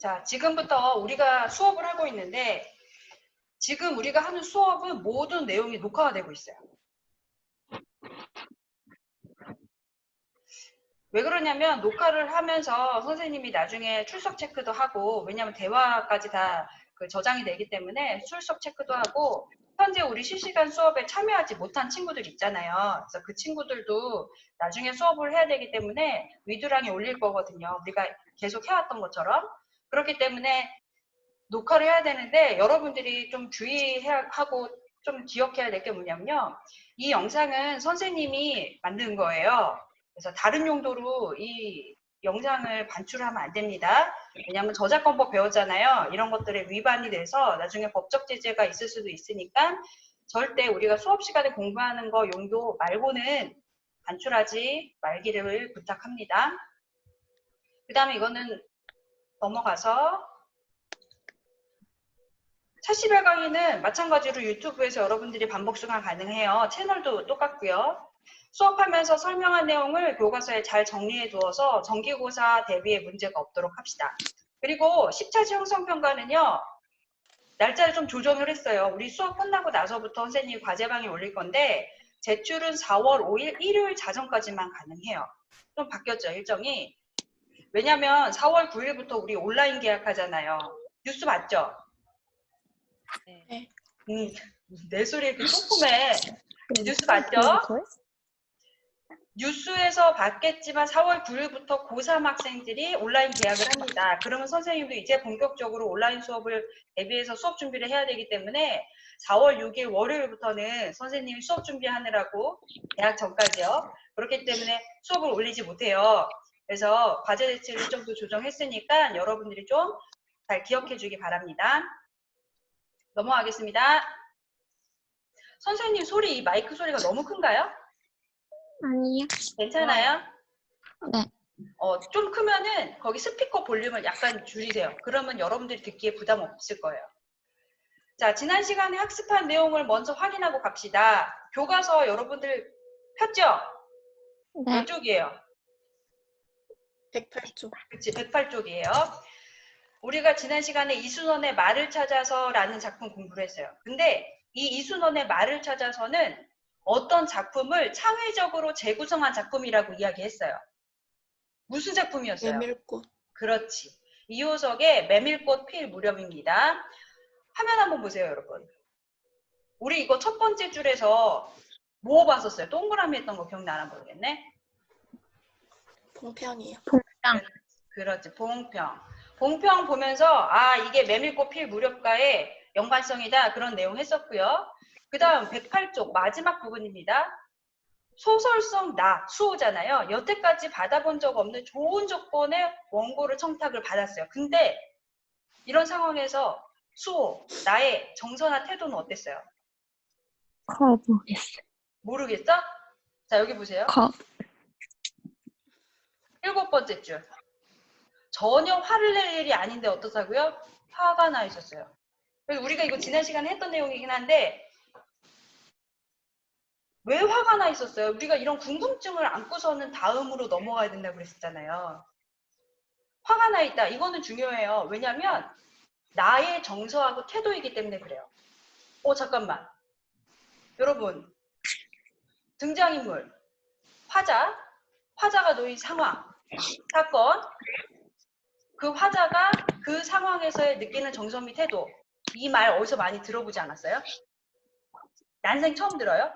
자, 지금부터 우리가 수업을 하고 있는데 지금 우리가 하는 수업은 모든 내용이 녹화가 되고 있어요. 왜 그러냐면 녹화를 하면서 선생님이 나중에 출석 체크도 하고, 왜냐면 대화까지 다 그 저장이 되기 때문에 출석 체크도 하고, 현재 우리 실시간 수업에 참여하지 못한 친구들 있잖아요. 그래서 그 친구들도 나중에 수업을 해야 되기 때문에 위두랑에 올릴 거거든요. 우리가 계속 해왔던 것처럼. 그렇기 때문에 녹화를 해야 되는데 여러분들이 좀 주의하고 좀 기억해야 될 게 뭐냐면요. 이 영상은 선생님이 만든 거예요. 그래서 다른 용도로 이 영상을 반출하면 안 됩니다. 왜냐하면 저작권법 배웠잖아요. 이런 것들에 위반이 돼서 나중에 법적 제재가 있을 수도 있으니까 절대 우리가 수업 시간에 공부하는 거 용도 말고는 반출하지 말기를 부탁합니다. 그 다음에 이거는 넘어가서 40여 강의는 마찬가지로 유튜브에서 여러분들이 반복 수강 가능해요. 채널도 똑같고요. 수업하면서 설명한 내용을 교과서에 잘 정리해 두어서 정기고사 대비에 문제가 없도록 합시다. 그리고 10차지 형성평가는요. 날짜를 좀 조정을 했어요. 우리 수업 끝나고 나서부터 선생님이 과제방에 올릴 건데 제출은 4월 5일 일요일 자정까지만 가능해요. 좀 바뀌었죠, 일정이. 왜냐면 4월 9일부터 우리 온라인 계약하잖아요. 뉴스 봤죠? 네. 내 소리 이렇게 조그매. 뉴스 봤죠? 뉴스에서 봤겠지만 4월 9일부터 고3 학생들이 온라인 계약을 합니다. 그러면 선생님도 이제 본격적으로 온라인 수업을 대비해서 수업 준비를 해야 되기 때문에 4월 6일 월요일부터는 선생님이 수업 준비하느라고 계약 전까지요. 그렇기 때문에 수업을 올리지 못해요. 그래서 과제 대책 일정도 조정했으니까 여러분들이 좀 잘 기억해 주기 바랍니다. 넘어가겠습니다. 선생님 소리, 이 마이크 소리가 너무 큰가요? 아니요. 괜찮아요? 네. 좀 크면은 거기 스피커 볼륨을 약간 줄이세요. 그러면 여러분들이 듣기에 부담 없을 거예요. 자, 지난 시간에 학습한 내용을 먼저 확인하고 갑시다. 교과서 여러분들 폈죠? 네. 몇 쪽이에요? 108쪽. 그치, 108쪽이에요. 우리가 지난 시간에 이순원의 말을 찾아서 라는 작품 공부를 했어요. 근데 이 이순원의 말을 찾아서는 어떤 작품을 창의적으로 재구성한 작품이라고 이야기했어요. 무슨 작품이었어요? 메밀꽃. 그렇지. 이효석의 메밀꽃 필 무렵입니다. 화면 한번 보세요, 여러분. 우리 이거 첫 번째 줄에서 뭐 봤었어요? 동그라미 했던 거 기억나나 모르겠네. 봉평이요. 봉평. 그렇지, 봉평. 봉평 보면서 아, 이게 메밀꽃 필 무렵과의 연관성이다. 그런 내용 했었고요. 그 다음 108쪽 마지막 부분입니다. 소설성 나, 수호잖아요. 여태까지 받아본 적 없는 좋은 조건의 원고를 청탁을 받았어요. 근데 이런 상황에서 수호, 나의 정서나 태도는 어땠어요? 모르겠어요. 모르겠어? 자, 여기 보세요. 7번째 줄. 전혀 화를 낼 일이 아닌데 어떻다고요? 화가 나 있었어요. 그래서 우리가 이거 지난 시간에 했던 내용이긴 한데 왜 화가 나 있었어요? 우리가 이런 궁금증을 안고서는 다음으로 넘어가야 된다고 그랬었잖아요. 화가 나 있다. 이거는 중요해요. 왜냐면 나의 정서하고 태도이기 때문에 그래요. 잠깐만. 여러분, 등장인물, 화자가 놓인 상황, 사건, 그 화자가 그 상황에서의 느끼는 정서 및 태도, 이 말 어디서 많이 들어보지 않았어요? 난생 처음 들어요?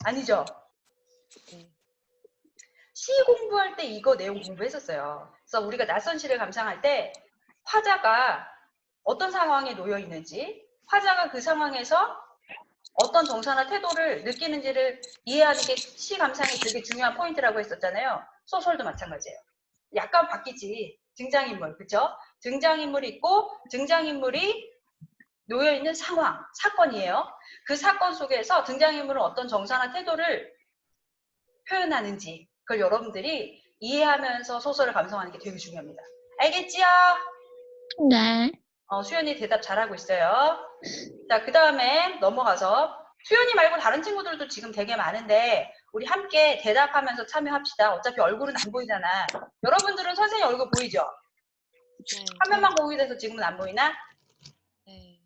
아니죠? 시 공부할 때 이거 내용 공부했었어요. 그래서 우리가 낯선 시를 감상할 때 화자가 어떤 상황에 놓여 있는지, 화자가 그 상황에서 어떤 정서나 태도를 느끼는지를 이해하는 게 시 감상이 되게 중요한 포인트라고 했었잖아요. 소설도 마찬가지예요. 약간 바뀌지. 등장인물, 그쵸? 등장인물이 있고 등장인물이 놓여있는 상황, 사건이에요. 그 사건 속에서 등장인물은 어떤 정서나 태도를 표현하는지 그걸 여러분들이 이해하면서 소설을 감상하는 게 되게 중요합니다. 알겠지요? 네. 수연이 대답 잘하고 있어요. 자, 그 다음에 넘어가서 수연이 말고 다른 친구들도 지금 되게 많은데 우리 함께 대답하면서 참여합시다. 어차피 얼굴은 안 보이잖아. 여러분들은 선생님 얼굴 보이죠? 네. 화면만 공유돼서 지금은 안 보이나? 네.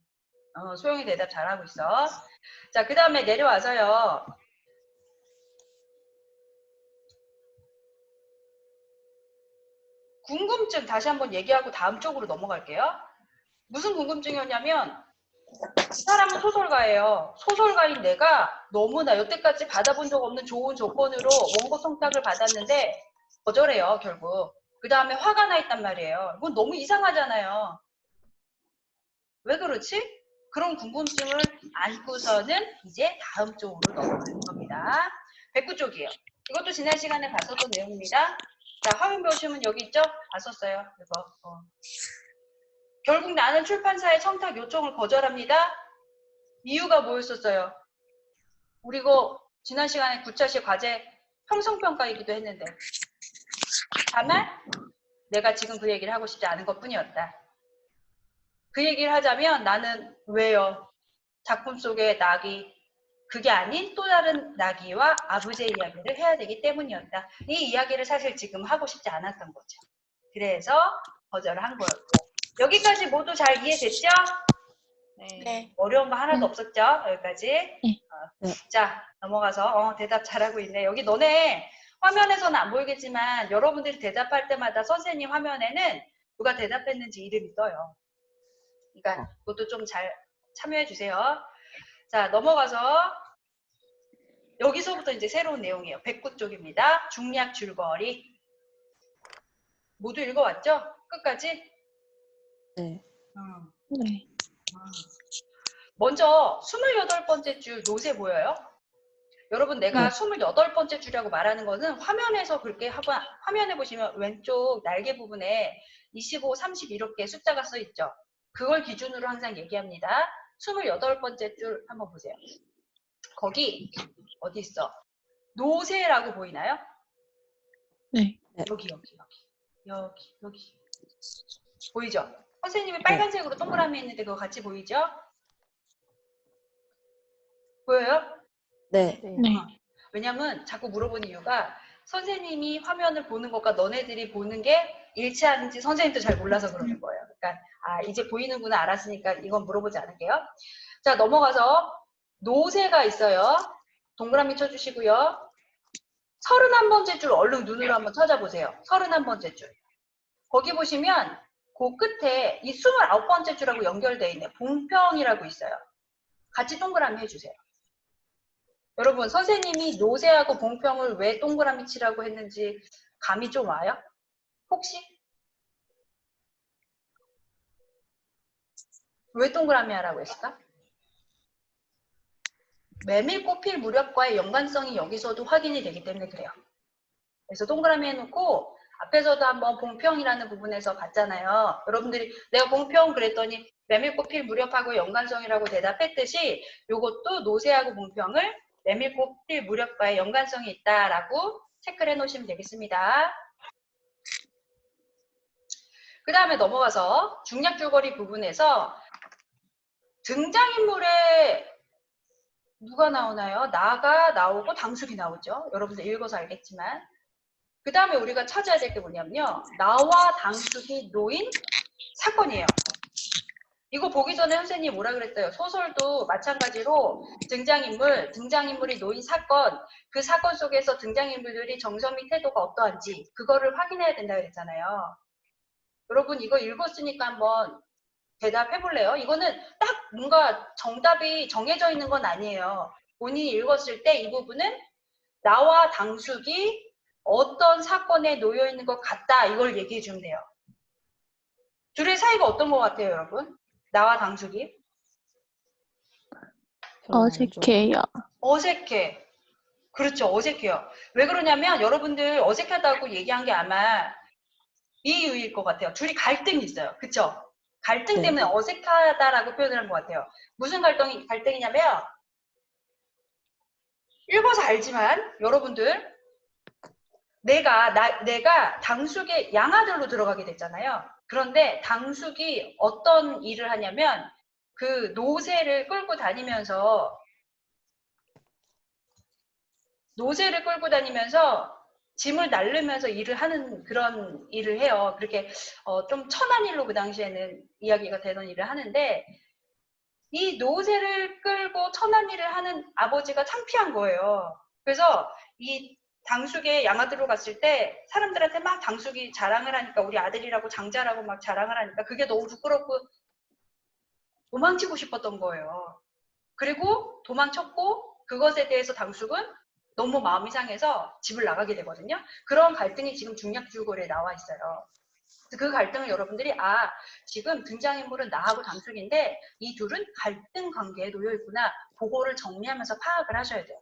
소영이 대답 잘하고 있어. 자, 그 다음에 내려와서요. 궁금증 다시 한번 얘기하고 다음 쪽으로 넘어갈게요. 무슨 궁금증이었냐면 이 사람은 소설가예요. 소설가인 내가 너무나 여태까지 받아본 적 없는 좋은 조건으로 원고 청탁을 받았는데 거절해요, 결국. 그 다음에 화가 나 있단 말이에요. 이건 너무 이상하잖아요. 왜 그렇지? 그런 궁금증을 안고서는 이제 다음 쪽으로 넘어갈 겁니다. 109쪽이에요. 이것도 지난 시간에 봤었던 내용입니다. 자, 화면 보시면 여기 있죠? 봤었어요. 이거. 결국 나는 출판사의 청탁 요청을 거절합니다. 이유가 뭐였었어요? 우리 이거 지난 시간에 9차시 과제 형성평가이기도 했는데 다만 내가 지금 그 얘기를 하고 싶지 않은 것뿐이었다. 그 얘기를 하자면 나는 왜요? 작품 속의 낙이 그게 아닌 또 다른 낙이와 아부제 이야기를 해야 되기 때문이었다. 이 이야기를 사실 지금 하고 싶지 않았던 거죠. 그래서 거절을 한 거였고 여기까지 모두 잘 이해됐죠? 네. 어려운 거 하나도 네. 없었죠? 여기까지. 네. 자, 넘어가서 대답 잘하고 있네. 여기 너네 화면에서는 안 보이겠지만 여러분들이 대답할 때마다 선생님 화면에는 누가 대답했는지 이름이 떠요. 그러니까 그것도 좀 잘 참여해 주세요. 자, 넘어가서 여기서부터 이제 새로운 내용이에요. 109쪽입니다. 중략 줄거리. 모두 읽어왔죠? 끝까지? 네. 네. 먼저 28번째 줄 노세 보여요? 여러분 내가 네. 28번째 줄이라고 말하는 거는 화면에서 그렇게 하고 화면에 보시면 왼쪽 날개 부분에 25, 30 이렇게 숫자가 써 있죠. 그걸 기준으로 항상 얘기합니다. 28번째 줄 한번 보세요. 거기 어디 있어? 노세라고 보이나요? 네. 여기 보이죠? 선생님이 빨간색으로 동그라미 있는데 그거 같이 보이죠? 보여요? 네. 네. 왜냐면 자꾸 물어보는 이유가 선생님이 화면을 보는 것과 너네들이 보는 게 일치하는지 선생님도 잘 몰라서 그러는 거예요. 그러니까 이제 보이는구나 알았으니까 이건 물어보지 않을게요. 자, 넘어가서 노세가 있어요. 동그라미 쳐주시고요. 31번째 줄 얼른 눈으로 한번 찾아보세요. 31번째 줄. 거기 보시면 그 끝에 이 29번째 줄하고 연결되어 있는 봉평이라고 있어요. 같이 동그라미 해주세요. 여러분 선생님이 노세하고 봉평을 왜 동그라미 치라고 했는지 감이 좀 와요? 혹시? 왜 동그라미 하라고 했을까? 메밀꽃필 무렵과의 연관성이 여기서도 확인이 되기 때문에 그래요. 그래서 동그라미 해놓고 앞에서도 한번 봉평이라는 부분에서 봤잖아요. 여러분들이 내가 봉평 그랬더니 메밀꽃필 무렵하고 연관성이라고 대답했듯이 이것도 노세하고 봉평을 메밀꽃필 무렵과의 연관성이 있다라고 체크를 해놓으시면 되겠습니다. 그 다음에 넘어가서 중략줄거리 부분에서 등장인물에 누가 나오나요? 나가 나오고 당숙이 나오죠. 여러분들 읽어서 알겠지만 그 다음에 우리가 찾아야 될 게 뭐냐면요. 나와 당숙이 놓인 사건이에요. 이거 보기 전에 선생님이 뭐라 그랬어요? 소설도 마찬가지로 등장인물이 놓인 사건, 그 사건 속에서 등장인물들이 정서 및 태도가 어떠한지 그거를 확인해야 된다 그랬잖아요. 여러분 이거 읽었으니까 한번 대답해 볼래요? 이거는 딱 뭔가 정답이 정해져 있는 건 아니에요. 본인이 읽었을 때 이 부분은 나와 당숙이 어떤 사건에 놓여 있는 것 같다 이걸 얘기해 주면 돼요. 둘의 사이가 어떤 것 같아요, 여러분? 나와 당숙이? 어색해요. 어색해. 그렇죠, 어색해요. 왜 그러냐면 여러분들 어색하다고 얘기한 게 아마 이 이유일 것 같아요. 둘이 갈등이 있어요. 그쵸? 갈등 때문에 어색하다라고 표현을 한 것 같아요. 무슨 갈등이냐면 읽어서 알지만 여러분들 내가 당숙의 양아들로 들어가게 됐잖아요. 그런데 당숙이 어떤 일을 하냐면 그 노새를 끌고 다니면서 노새를 끌고 다니면서 짐을 날르면서 일을 하는 그런 일을 해요. 그렇게 좀 천한 일로 그 당시에는 이야기가 되던 일을 하는데 이 노새를 끌고 천한 일을 하는 아버지가 창피한 거예요. 그래서 이 당숙의 양아들로 갔을 때 사람들한테 막 당숙이 자랑을 하니까 우리 아들이라고 장자라고 막 자랑을 하니까 그게 너무 부끄럽고 도망치고 싶었던 거예요. 그리고 도망쳤고 그것에 대해서 당숙은 너무 마음이 상해서 집을 나가게 되거든요. 그런 갈등이 지금 중략줄거리에 나와 있어요. 그 갈등을 여러분들이 지금 등장인물은 나하고 당숙인데 이 둘은 갈등 관계에 놓여 있구나. 그거를 정리하면서 파악을 하셔야 돼요.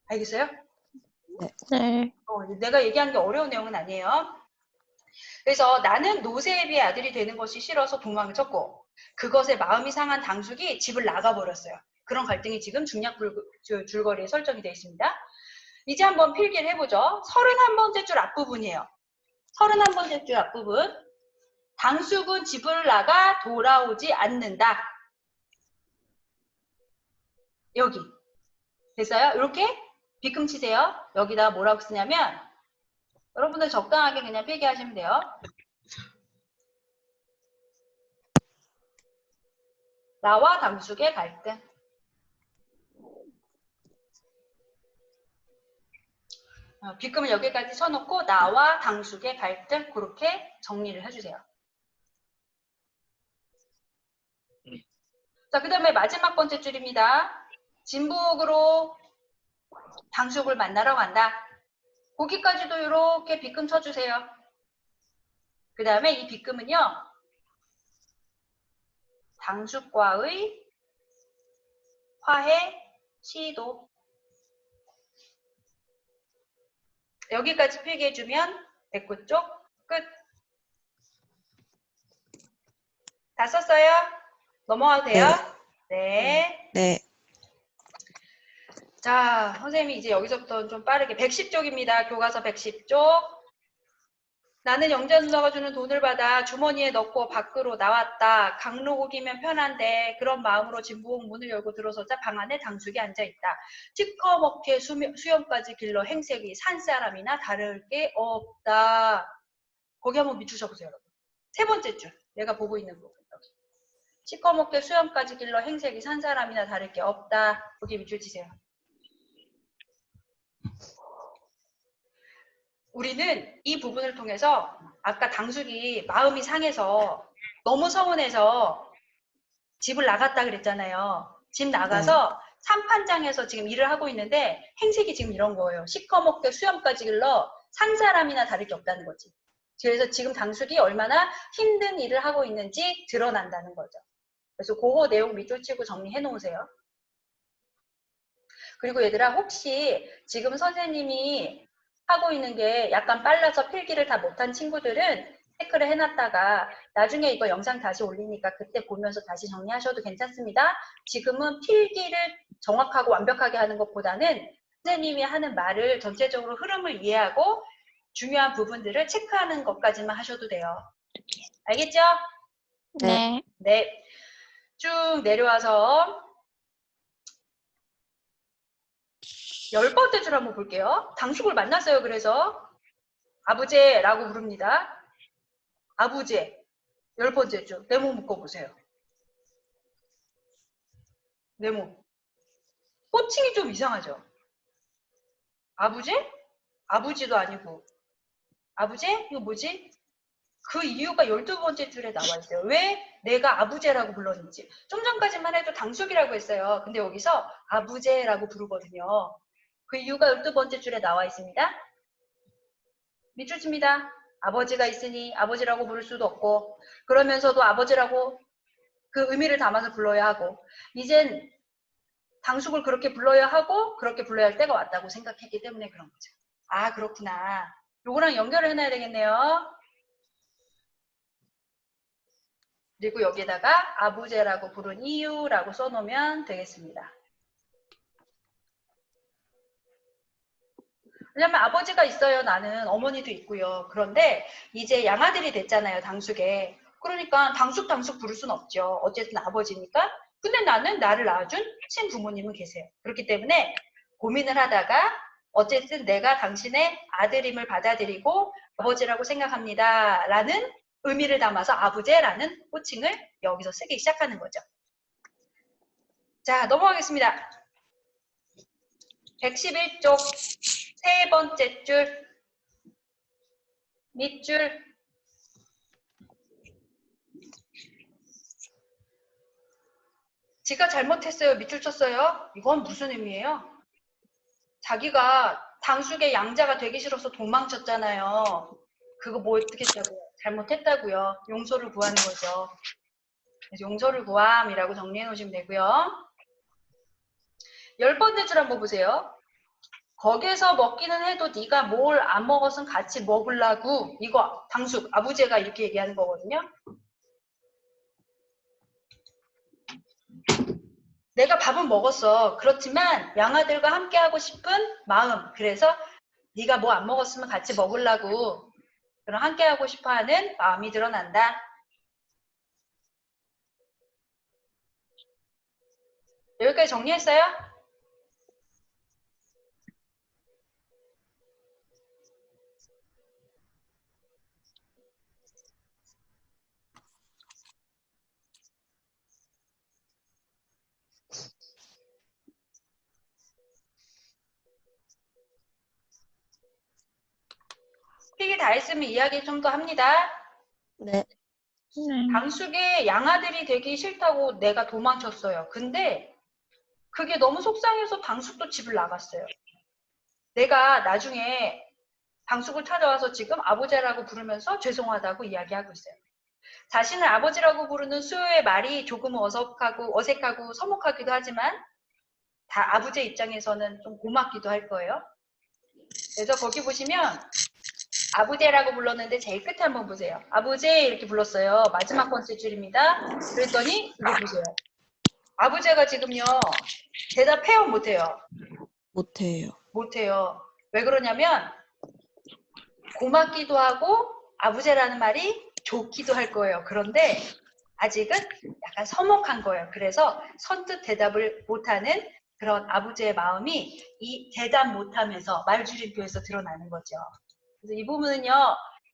알겠어요? 네. 내가 얘기하는 게 어려운 내용은 아니에요. 그래서 나는 노새애비의 아들이 되는 것이 싫어서 도망을 쳤고 그것에 마음이 상한 당숙이 집을 나가버렸어요. 그런 갈등이 지금 중략줄거리에 설정이 되어 있습니다. 이제 한번 필기를 해보죠. 31번째 줄 앞부분이에요. 31번째 줄 앞부분. 당숙은 집을 나가 돌아오지 않는다. 여기. 됐어요? 이렇게 비금 치세요. 여기다 뭐라고 쓰냐면 여러분들 적당하게 그냥 필기하시면 돼요. 나와 당숙의 갈등. 비금을 여기까지 쳐놓고 나와 당숙의 갈등 그렇게 정리를 해주세요. 자, 그 다음에 마지막 번째 줄입니다. 진북으로 당숙을 만나러 간다. 거기까지도 이렇게 비금 쳐주세요. 그 다음에 이 비금은요. 당숙과의 화해 시도. 여기까지 필기해주면 백구 쪽 끝. 다 썼어요? 넘어가도 돼요? 네. 네. 자, 선생님이 이제 여기서부터 좀 빠르게 110쪽입니다. 교과서 110쪽. 나는 영자 누나가 주는 돈을 받아 주머니에 넣고 밖으로 나왔다. 강로곡이면 편한데 그런 마음으로 진부옥 문을 열고 들어서자 방 안에 당숙이 앉아있다. 시커멓게 수염까지 길러 행색이 산 사람이나 다를 게 없다. 거기 한번 밑주셔보세요, 여러분. 세 번째 줄. 내가 보고 있는 부분. 여기. 시커멓게 수염까지 길러 행색이 산 사람이나 다를 게 없다. 거기 밑줄 치세요. 우리는 이 부분을 통해서 아까 당숙이 마음이 상해서 너무 서운해서 집을 나갔다 그랬잖아요. 집 나가서 삼판장에서 지금 일을 하고 있는데 행색이 지금 이런 거예요. 시커멓게 수염까지 길러 산 사람이나 다를 게 없다는 거지. 그래서 지금 당숙이 얼마나 힘든 일을 하고 있는지 드러난다는 거죠. 그래서 그거 내용 밑줄 치고 정리해 놓으세요. 그리고 얘들아 혹시 지금 선생님이 하고 있는 게 약간 빨라서 필기를 다 못한 친구들은 체크를 해놨다가 나중에 이거 영상 다시 올리니까 그때 보면서 다시 정리하셔도 괜찮습니다. 지금은 필기를 정확하고 완벽하게 하는 것보다는 선생님이 하는 말을 전체적으로 흐름을 이해하고 중요한 부분들을 체크하는 것까지만 하셔도 돼요. 알겠죠? 네. 네. 쭉 내려와서 10번째 줄 한번 볼게요. 당숙을 만났어요. 그래서 아부제라고 부릅니다. 아부제 10번째 줄 네모 묶어보세요. 네모. 호칭이 좀 이상하죠? 아부제? 아부지도 아니고 아부제? 이거 뭐지? 그 이유가 12번째 줄에 나와 있어요. 왜 내가 아부제라고 불렀는지. 좀 전까지만 해도 당숙이라고 했어요. 근데 여기서 아부제라고 부르거든요. 그 이유가 12번째 줄에 나와 있습니다. 밑줄 칩니다. 아버지가 있으니 아버지라고 부를 수도 없고 그러면서도 아버지라고 그 의미를 담아서 불러야 하고 이젠 당숙을 그렇게 불러야 하고 그렇게 불러야 할 때가 왔다고 생각했기 때문에 그런 거죠. 아 그렇구나. 요거랑 연결을 해놔야 되겠네요. 그리고 여기에다가 아부제라고 부른 이유라고 써놓으면 되겠습니다. 왜냐면 아버지가 있어요. 나는 어머니도 있고요. 그런데 이제 양아들이 됐잖아요. 당숙에. 그러니까 당숙 부를 순 없죠. 어쨌든 아버지니까. 근데 나는 나를 낳아준 친부모님은 계세요. 그렇기 때문에 고민을 하다가 어쨌든 내가 당신의 아들임을 받아들이고 아버지라고 생각합니다. 라는 의미를 담아서 아부제라는 호칭을 여기서 쓰기 시작하는 거죠. 자, 넘어가겠습니다. 111쪽 세 번째 줄 밑줄 지가 잘못했어요. 밑줄 쳤어요. 이건 무슨 의미예요? 자기가 당숙의 양자가 되기 싫어서 도망쳤잖아요. 그거 뭐 어떻게 했다고요? 잘못했다고요. 용서를 구하는 거죠. 그래서 용서를 구함이라고 정리해 놓으시면 되고요. 10번째 줄 한번 보세요. 거기에서 먹기는 해도 네가 뭘 안 먹었으면 같이 먹으려고. 이거 당숙, 아부제가 이렇게 얘기하는 거거든요. 내가 밥은 먹었어. 그렇지만 양아들과 함께 하고 싶은 마음. 그래서 네가 뭐 안 먹었으면 같이 먹으려고. 그럼 함께 하고 싶어 하는 마음이 드러난다. 여기까지 정리했어요? 필기 다 했으면 이야기 좀 더 합니다. 네. 당숙의 양아들이 되기 싫다고 내가 도망쳤어요. 근데 그게 너무 속상해서 당숙도 집을 나갔어요. 내가 나중에 당숙을 찾아와서 지금 아버지라고 부르면서 죄송하다고 이야기하고 있어요. 자신을 아버지라고 부르는 수요의 말이 조금 어색하고 서먹하기도 하지만 다 아버지 입장에서는 좀 고맙기도 할 거예요. 그래서 거기 보시면 아부제라고 불렀는데 제일 끝에 한번 보세요. 아부제 이렇게 불렀어요. 마지막 번째 줄입니다. 그랬더니 이거 보세요. 아부제가 지금요. 대답해요? 못해요? 못해요. 못해요. 왜 그러냐면 고맙기도 하고 아부제라는 말이 좋기도 할 거예요. 그런데 아직은 약간 서먹한 거예요. 그래서 선뜻 대답을 못하는 그런 아부제의 마음이 이 대답 못하면서 말줄임표에서 드러나는 거죠. 그래서 이 부분은요.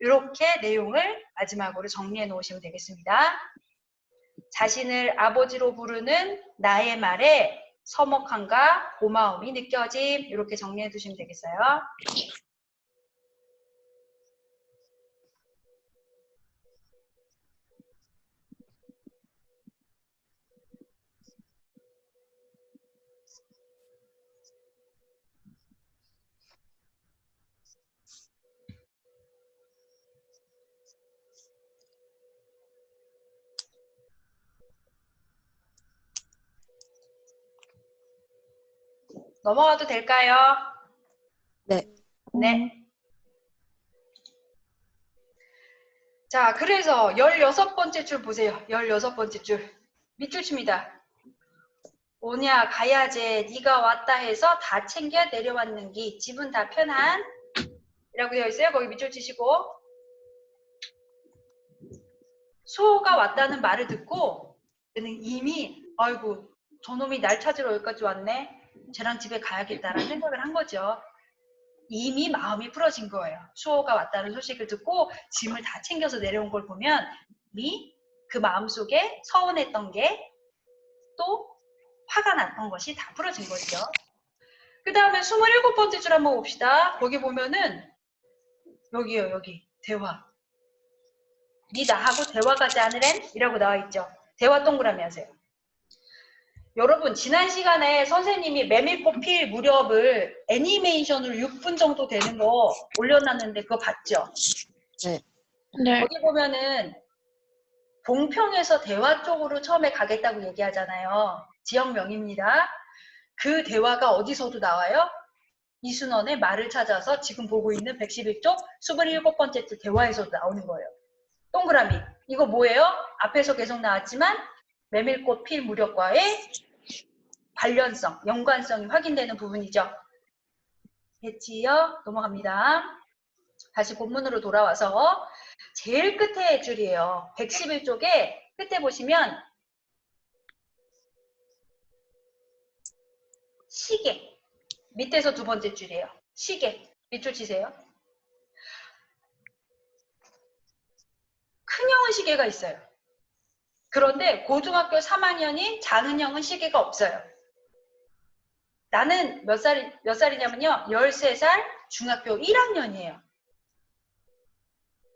이렇게 내용을 마지막으로 정리해 놓으시면 되겠습니다. 자신을 아버지로 부르는 나의 말에 서먹함과 고마움이 느껴짐. 이렇게 정리해 두시면 되겠어요. 넘어가도 될까요? 네. 네. 자, 그래서 16번째 줄 보세요. 16번째 줄. 밑줄 칩니다. 오냐 가야제 네가 왔다 해서 다 챙겨 내려왔는기 집은 다 편한 이라고 되어 있어요. 거기 밑줄 치시고 수호가 왔다는 말을 듣고 그는 이미 아이고 저놈이 날 찾으러 여기까지 왔네. 쟤랑 집에 가야겠다라는 생각을 한 거죠. 이미 마음이 풀어진 거예요. 수호가 왔다는 소식을 듣고 짐을 다 챙겨서 내려온 걸 보면 이미 그 마음속에 서운했던 게 또 화가 났던 것이 다 풀어진 거죠. 그 다음에 27번째 줄 한번 봅시다. 거기 보면은 여기요. 여기 대화. 네 나하고 대화가지 않으랜? 이라고 나와 있죠. 대화 동그라미 하세요. 여러분 지난 시간에 선생님이 메밀꽃 필 무렵을 애니메이션으로 6분 정도 되는 거 올려놨는데 그거 봤죠? 네. 네. 거기 보면은 봉평에서 대화 쪽으로 처음에 가겠다고 얘기하잖아요. 지역명입니다. 그 대화가 어디서도 나와요? 이순원의 말을 찾아서 지금 보고 있는 111쪽 27번째 줄 대화에서도 나오는 거예요. 동그라미. 이거 뭐예요? 앞에서 계속 나왔지만 메밀꽃 필 무렵과의 관련성, 연관성이 확인되는 부분이죠. 됐지요? 넘어갑니다. 다시 본문으로 돌아와서 제일 끝에 줄이에요. 111쪽에 끝에 보시면 시계 밑에서 두 번째 줄이에요. 시계. 밑줄 치세요. 큰형은 시계가 있어요. 그런데 고등학교 3학년인 작은형은 시계가 없어요. 나는 몇 살이냐면요. 13살 중학교 1학년이에요.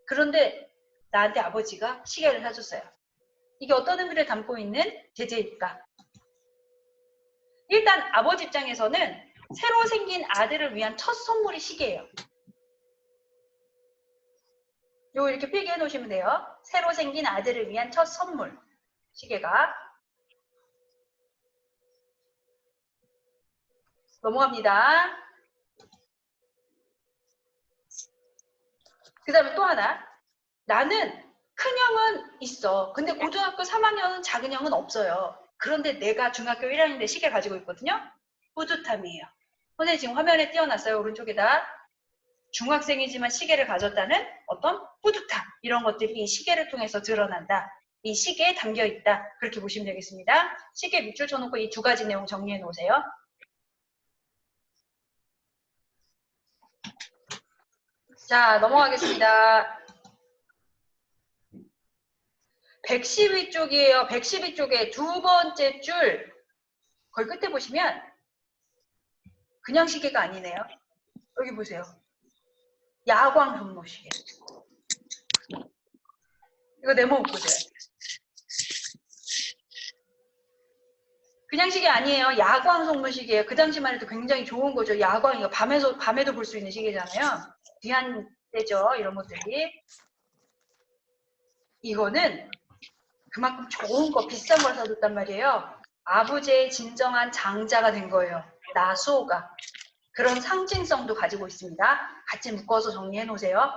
그런데 나한테 아버지가 시계를 사줬어요. 이게 어떤 의미를 담고 있는 제재일까? 일단 아버지 입장에서는 새로 생긴 아들을 위한 첫 선물이 시계예요. 요거 이렇게 필기해 놓으시면 돼요. 새로 생긴 아들을 위한 첫 선물. 시계가. 넘어갑니다. 그 다음에 또 하나. 나는 큰형은 있어. 근데 고등학교 3학년은 작은형은 없어요. 그런데 내가 중학교 1학년인데 시계 가지고 있거든요. 뿌듯함이에요. 선생님 지금 화면에 띄워놨어요. 오른쪽에다. 중학생이지만 시계를 가졌다는 어떤 뿌듯함. 이런 것들이 이 시계를 통해서 드러난다. 이 시계에 담겨 있다. 그렇게 보시면 되겠습니다. 시계 밑줄 쳐놓고 이 두 가지 내용 정리해 놓으세요. 자, 넘어가겠습니다. 112쪽이에요. 112쪽에 두 번째 줄, 거기 끝에 보시면 그냥 시계가 아니네요. 여기 보세요. 야광 손모시계. 이거 네모 보세요. 그냥 시계 아니에요. 야광 손모시계예요. 그 당시만 해도 굉장히 좋은 거죠. 야광, 이거 밤에도 볼 수 있는 시계잖아요. 귀한 때죠. 이런 것들이. 이거는 그만큼 좋은 거, 비싼 걸 사줬단 말이에요. 아버지의 진정한 장자가 된 거예요. 나수호가. 그런 상징성도 가지고 있습니다. 같이 묶어서 정리해 놓으세요.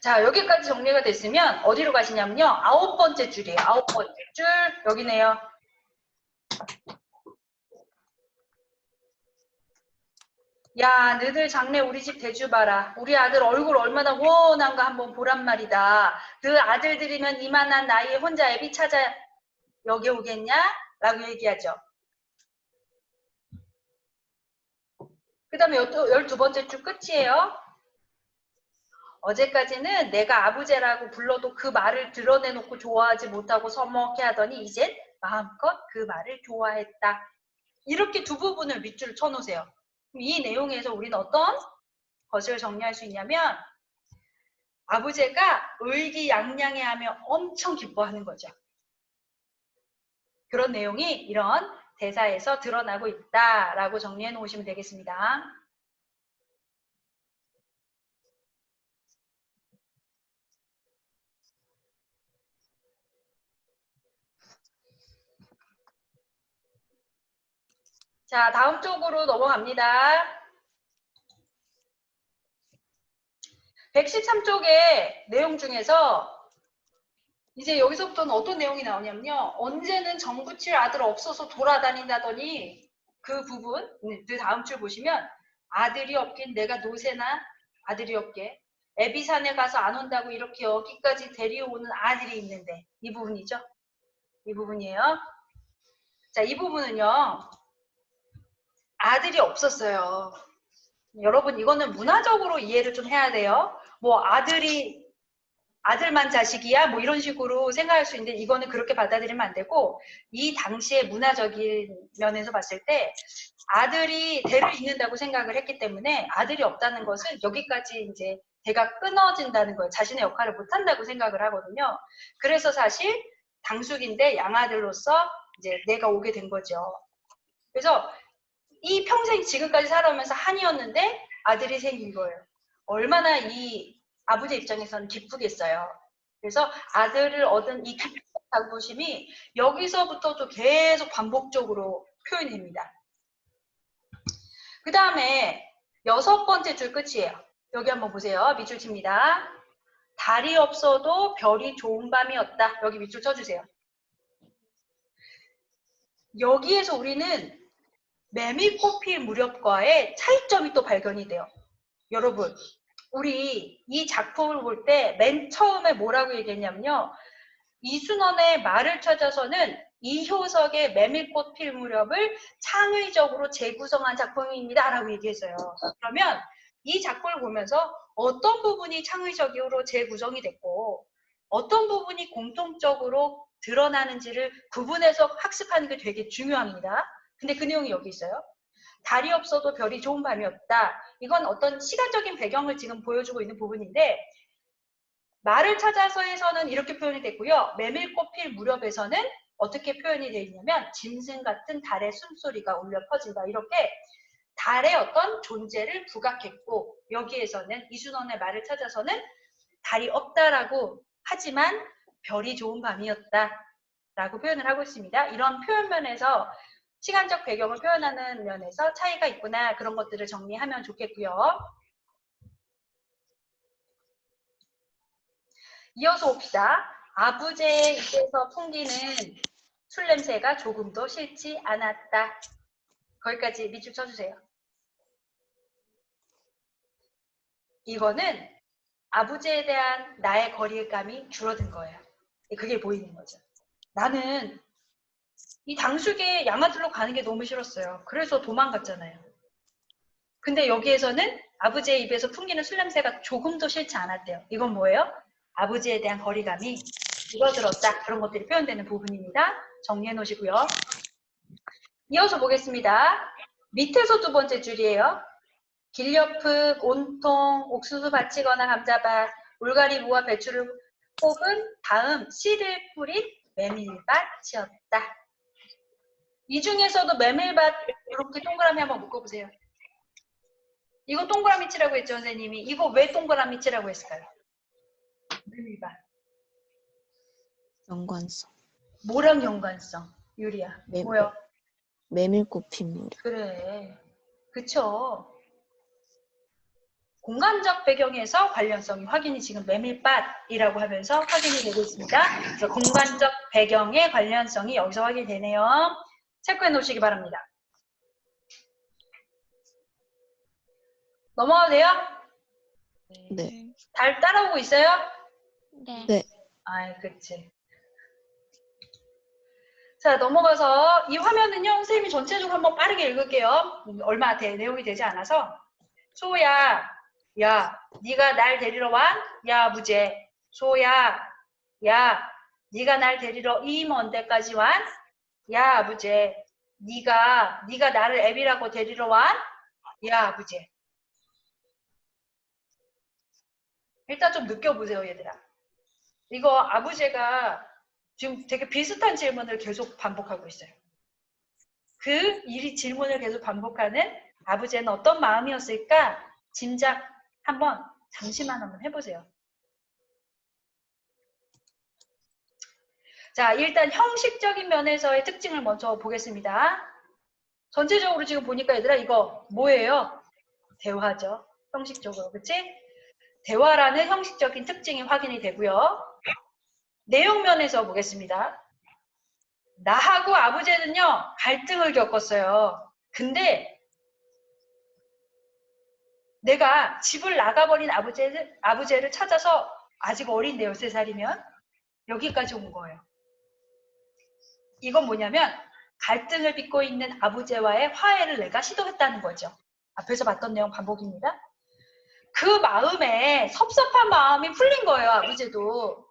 자, 여기까지 정리가 됐으면 어디로 가시냐면요. 9번째 줄이에요. 9번째 줄 여기네요. 야, 너희들 장래 우리 집 대주 봐라. 우리 아들 얼굴 얼마나 원한가 한번 보란 말이다. 그 아들들이면 이만한 나이에 혼자 애비 찾아 여기 오겠냐? 라고 얘기하죠. 그 다음에 12번째 줄 끝이에요. 어제까지는 내가 아부제라고 불러도 그 말을 드러내놓고 좋아하지 못하고 서먹해 하더니 이젠 마음껏 그 말을 좋아했다. 이렇게 두 부분을 밑줄 쳐놓으세요. 이 내용에서 우리는 어떤 것을 정리할 수 있냐면 아부제가 의기양양해하며 엄청 기뻐하는 거죠. 그런 내용이 이런 대사에서 드러나고 있다라고 정리해 놓으시면 되겠습니다. 자, 다음 쪽으로 넘어갑니다. 113쪽의 내용 중에서 이제 여기서부터는 어떤 내용이 나오냐면요. 언제는 정부칠 아들 없어서 돌아다닌다더니 그 부분, 그 다음 줄 보시면 아들이 없긴 내가 노새나 아들이 없게 애비산에 가서 안 온다고 이렇게 여기까지 데려오는 아들이 있는데 이 부분이죠. 이 부분이에요. 자, 이 부분은요. 아들이 없었어요. 여러분 이거는 문화적으로 이해를 좀 해야 돼요. 뭐 아들만 자식이야 뭐 이런 식으로 생각할 수 있는데 이거는 그렇게 받아들이면 안 되고 이 당시의 문화적인 면에서 봤을 때 아들이 대를 잇는다고 생각을 했기 때문에 아들이 없다는 것은 여기까지 이제 대가 끊어진다는 거예요. 자신의 역할을 못한다고 생각을 하거든요. 그래서 사실 당숙인데 양아들로서 이제 내가 오게 된 거죠. 그래서 이 평생 지금까지 살아오면서 한이었는데 아들이 생긴 거예요. 얼마나 이 아버지 입장에서는 기쁘겠어요. 그래서 아들을 얻은 이 기쁜 자부심이 여기서부터도 계속 반복적으로 표현됩니다. 그 다음에 6번째 줄 끝이에요. 여기 한번 보세요. 밑줄 칩니다. 달이 없어도 별이 좋은 밤이었다. 여기 밑줄 쳐주세요. 여기에서 우리는 매미꽃필 무렵과의 차이점이 또 발견이 돼요. 여러분, 우리 이 작품을 볼 때 맨 처음에 뭐라고 얘기했냐면요. 이순원의 말을 찾아서는 이효석의 메밀꽃 필 무렵을 창의적으로 재구성한 작품입니다. 라고 얘기했어요. 그러면 이 작품을 보면서 어떤 부분이 창의적으로 재구성이 됐고 어떤 부분이 공통적으로 드러나는지를 구분해서 학습하는 게 되게 중요합니다. 근데 그 내용이 여기 있어요. 달이 없어도 별이 좋은 밤이었다. 이건 어떤 시간적인 배경을 지금 보여주고 있는 부분인데 말을 찾아서에서는 이렇게 표현이 됐고요. 메밀꽃 필 무렵에서는 어떻게 표현이 되어 있냐면 짐승 같은 달의 숨소리가 울려 퍼진다. 이렇게 달의 어떤 존재를 부각했고 여기에서는 이순원의 말을 찾아서는 달이 없다라고 하지만 별이 좋은 밤이었다 라고 표현을 하고 있습니다. 이런 표현 면에서 시간적 배경을 표현하는 면에서 차이가 있구나 그런 것들을 정리하면 좋겠고요. 이어서 봅시다. 아부제의 입에서 풍기는 술 냄새가 조금도 싫지 않았다. 거기까지 밑줄 쳐주세요. 이거는 아부제에 대한 나의 거리감이 줄어든 거예요. 그게 보이는 거죠. 나는 이 당숙의 양아들로 가는 게 너무 싫었어요. 그래서 도망갔잖아요. 근데 여기에서는 아버지의 입에서 풍기는 술 냄새가 조금도 싫지 않았대요. 이건 뭐예요? 아버지에 대한 거리감이 줄어들었다. 그런 것들이 표현되는 부분입니다. 정리해 놓으시고요. 이어서 보겠습니다. 밑에서 두 번째 줄이에요. 길옆흙, 온통, 옥수수 밭이거나 감자밭, 올가리 무와 배추를 뽑은 다음 씨를 뿌린 메밀밭이었다. 이 중에서도 메밀밭 이렇게 동그라미 한번 묶어보세요. 이거 동그라미 치라고 했죠, 선생님이. 이거 왜 동그라미 치라고 했을까요? 메밀밭. 연관성. 뭐랑 연관성? 유리야. 뭐요? 메밀꽃 핀 무렵. 그래. 그쵸. 공간적 배경에서 관련성이 확인이 지금 메밀밭이라고 하면서 확인이 되고 있습니다. 그래서 공간적 배경의 관련성이 여기서 확인이 되네요. 체크해 놓으시기 바랍니다. 넘어가도 돼요? 네. 달 따라오고 있어요? 네. 네. 아이, 그치. 자, 넘어가서 이 화면은요, 선생님이 전체적으로 한번 빠르게 읽을게요. 얼마 내용이 되지 않아서. 소야, 야, 네가 날 데리러 와? 야, 무제. 소야, 야, 네가 날 데리러 이 먼 데까지 와? 야, 무제. 네가 나를 애비라고 데리러 와? 야, 무제. 일단 좀 느껴보세요, 얘들아. 이거 아부제가 지금 되게 비슷한 질문을 계속 반복하고 있어요. 그 질문을 계속 반복하는 아부제는 어떤 마음이었을까? 짐작 잠시만 한번 해보세요. 자, 일단 형식적인 면에서의 특징을 먼저 보겠습니다. 전체적으로 지금 보니까 얘들아 이거 뭐예요? 대화죠. 형식적으로, 그치? 대화라는 형식적인 특징이 확인이 되고요. 내용 면에서 보겠습니다. 나하고 아부제는요, 갈등을 겪었어요. 근데 내가 집을 나가버린 아부제를 찾아서 아직 어린 13살이면 여기까지 온 거예요. 이건 뭐냐면 갈등을 빚고 있는 아부제와의 화해를 내가 시도했다는 거죠. 앞에서 봤던 내용 반복입니다. 그 마음에 섭섭한 마음이 풀린 거예요, 아부제도.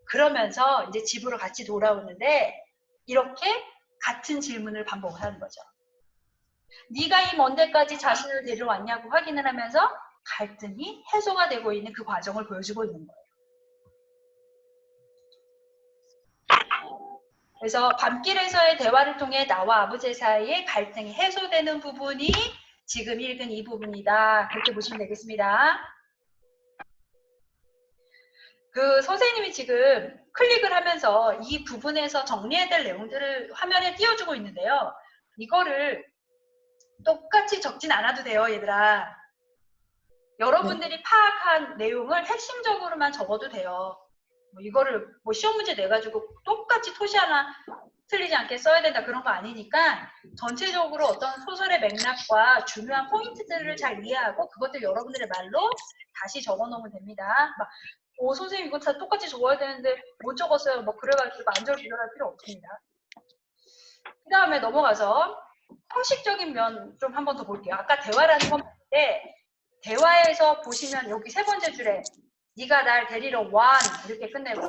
그러면서 이제 집으로 같이 돌아오는데 이렇게 같은 질문을 반복하는 거죠. 네가 이 먼 데까지 자신을 데려왔냐고 확인을 하면서 갈등이 해소가 되고 있는 그 과정을 보여주고 있는 거예요. 그래서 밤길에서의 대화를 통해 나와 아부제 사이의 갈등이 해소되는 부분이 지금 읽은 이 부분이다. 그렇게 보시면 되겠습니다. 그 선생님이 지금 클릭을 하면서 이 부분에서 정리해야 될 내용들을 화면에 띄워주고 있는데요. 이거를 똑같이 적진 않아도 돼요, 얘들아. 여러분들이 파악한 내용을 핵심적으로만 적어도 돼요. 이거를 시험 문제 내가지고 똑같이 토시 하나 틀리지 않게 써야 된다 그런 거 아니니까 전체적으로 어떤 소설의 맥락과 중요한 포인트들을 잘 이해하고 그것들 여러분들의 말로 다시 적어 놓으면 됩니다. 막, 오, 선생님 이거 다 똑같이 적어야 되는데 못 적었어요. 뭐 그래가지고 안절 비절할 필요 없습니다. 그 다음에 넘어가서 형식적인 면 좀 한 번 더 볼게요. 아까 대화라는 건 봤는데 대화에서 보시면 여기 세 번째 줄에 네가 날 데리러 완 이렇게 끝내고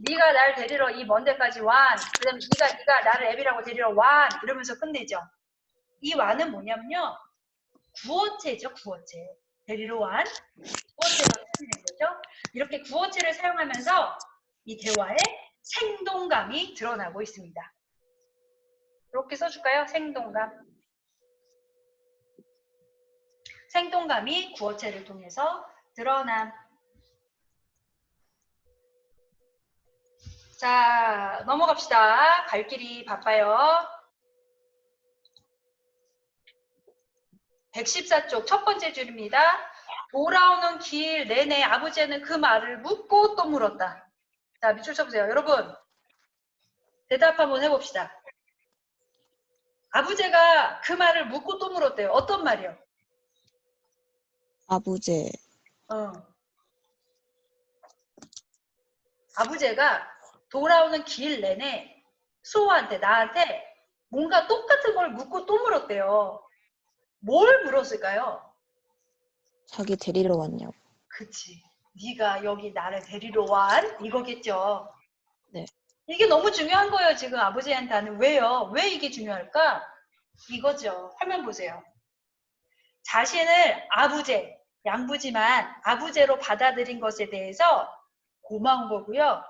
네가 날 데리러 이 먼 데까지 완 그다음에 네가 나를 애비라고 데리러 완 이러면서 끝내죠. 이 완은 뭐냐면요. 구어체죠. 구어체. 데리러 완 구어체가 표현된 거죠. 이렇게 구어체를 사용하면서 이 대화에 생동감이 드러나고 있습니다. 이렇게 써줄까요? 생동감. 생동감이 구어체를 통해서 드러남. 자, 넘어갑시다. 갈 길이 바빠요. 114쪽 첫 번째 줄입니다. 돌아오는 길 내내 아버지는 그 말을 묻고 또 물었다. 자, 밑줄 쳐보세요. 여러분, 대답 한번 해봅시다. 아버지가 그 말을 묻고 또 물었대요. 어떤 말이요? 아부제. 아버지가 돌아오는 길 내내 수호한테 나한테 뭔가 똑같은 걸 묻고 또 물었대요. 뭘 물었을까요? 자기 데리러 왔냐고. 그치. 네가 여기 나를 데리러 완? 이거겠죠. 네. 이게 너무 중요한 거예요. 지금 아버지한테는. 왜요? 왜 이게 중요할까? 이거죠. 화면 보세요. 자신을 아부제, 양부지만 아부제로 받아들인 것에 대해서 고마운 거고요.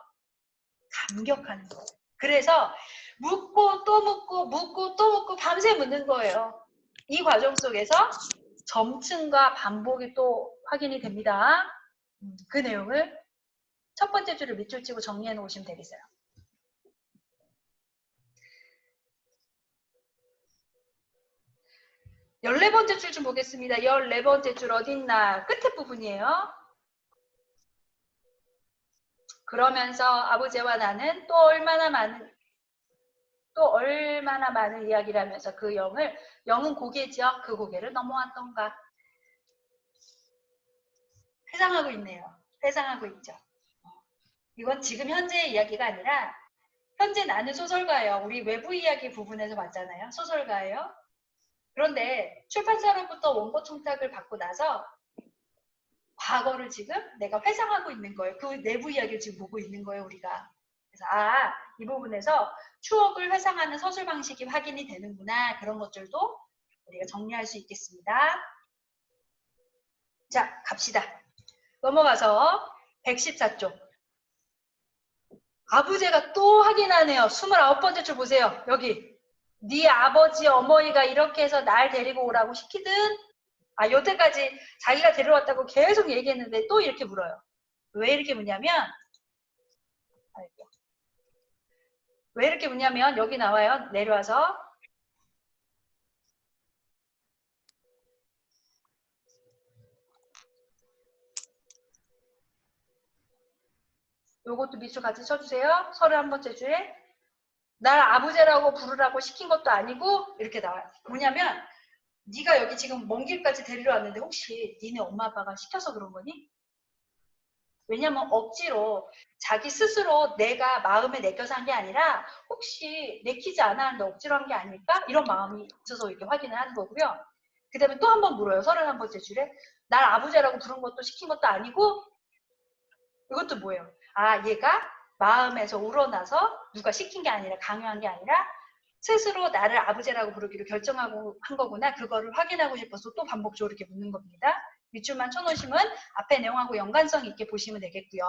감격하는 거예요. 그래서 묻고 또 묻고 묻고 또 묻고 밤새 묻는 거예요. 이 과정 속에서 점층과 반복이 또 확인이 됩니다. 그 내용을 첫 번째 줄을 밑줄 치고 정리해 놓으시면 되겠어요. 14번째 줄 좀 보겠습니다. 14번째 줄 어딨나? 끝에 부분이에요. 그러면서 아버지와 나는 또 얼마나 많은 이야기를 하면서 그 영은 고개죠. 그 고개를 넘어왔던가. 회상하고 있네요. 회상하고 있죠. 이건 지금 현재의 이야기가 아니라 현재 나는 소설가예요. 우리 외부 이야기 부분에서 봤잖아요. 소설가예요. 그런데 출판사로부터 원고 청탁을 받고 나서 과거를 지금 내가 회상하고 있는 거예요. 그 내부 이야기를 지금 보고 있는 거예요, 우리가. 그래서 이 부분에서 추억을 회상하는 서술 방식이 확인이 되는구나. 그런 것들도 우리가 정리할 수 있겠습니다. 자, 갑시다. 넘어가서 114쪽. 아부제가 또 확인하네요. 29번째 줄 보세요. 여기. 네 아버지, 어머니가 이렇게 해서 날 데리고 오라고 시키든 여태까지 자기가 데려왔다고 계속 얘기했는데 또 이렇게 물어요. 왜 이렇게 묻냐면 여기 나와요. 내려와서 요것도 밑줄 같이 쳐주세요. 31번째 줄에 날 아부제라고 부르라고 시킨 것도 아니고 이렇게 나와요. 뭐냐면 네가 여기 지금 먼 길까지 데리러 왔는데 혹시 니네 엄마 아빠가 시켜서 그런 거니? 왜냐면 억지로 자기 스스로 내가 마음에 내껴서 한 게 아니라 혹시 내키지 않았는데 억지로 한 게 아닐까? 이런 마음이 있어서 이렇게 확인을 하는 거고요. 그 다음에 또 한 번 물어요. 31번째 줄에 날 아부제라고 부른 것도 시킨 것도 아니고 이것도 뭐예요? 얘가 마음에서 우러나서 누가 시킨 게 아니라 강요한 게 아니라 스스로 나를 아부제라고 부르기로 결정하고 한 거구나. 그거를 확인하고 싶어서 또 반복적으로 이렇게 묻는 겁니다. 밑줄만 쳐놓으시면 앞에 내용하고 연관성 있게 보시면 되겠고요.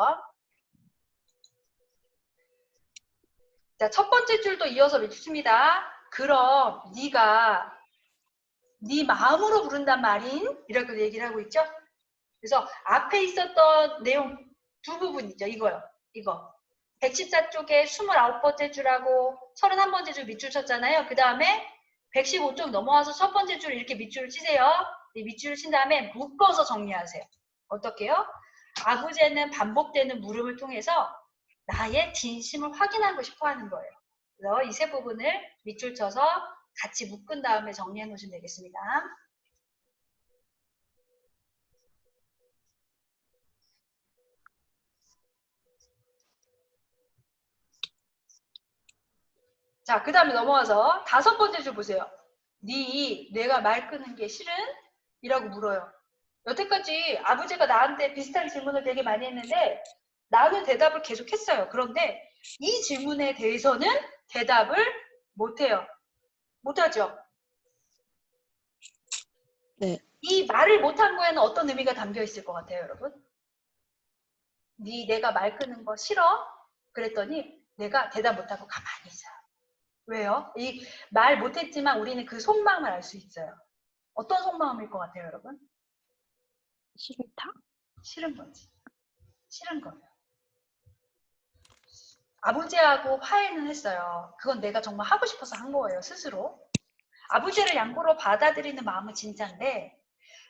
자, 첫 번째 줄도 이어서 밑줄입니다. 그럼 네가 네 마음으로 부른단 말인? 이렇게 얘기를 하고 있죠. 그래서 앞에 있었던 내용 두 부분이죠. 이거요. 이거. 114쪽에 29번째 줄하고 31번째 줄 밑줄 쳤잖아요. 그 다음에 115쪽 넘어와서 첫 번째 줄 이렇게 밑줄을 치세요. 이 밑줄을 친 다음에 묶어서 정리하세요. 어떻게요? 아부제는 반복되는 물음을 통해서 나의 진심을 확인하고 싶어 하는 거예요. 그래서 이 세 부분을 밑줄 쳐서 같이 묶은 다음에 정리해 놓으시면 되겠습니다. 자, 그 다음에 넘어와서 5번째 줄 보세요. 내가 말 끄는 게 싫은? 이라고 물어요. 여태까지 아버지가 나한테 비슷한 질문을 되게 많이 했는데 나는 대답을 계속 했어요. 그런데 이 질문에 대해서는 대답을 못해요. 못하죠? 네. 이 말을 못한 거에는 어떤 의미가 담겨 있을 것 같아요, 여러분? 내가 말 끄는 거 싫어? 그랬더니 내가 대답 못하고 가만히 있어요. 왜요? 이 말 못했지만 우리는 그 속마음을 알 수 있어요. 어떤 속마음일 것 같아요, 여러분? 싫다. 싫은 거지. 싫은 거예요. 아버지하고 화해는 했어요. 그건 내가 정말 하고 싶어서 한 거예요, 스스로. 아버지를 양보로 받아들이는 마음은 진짜인데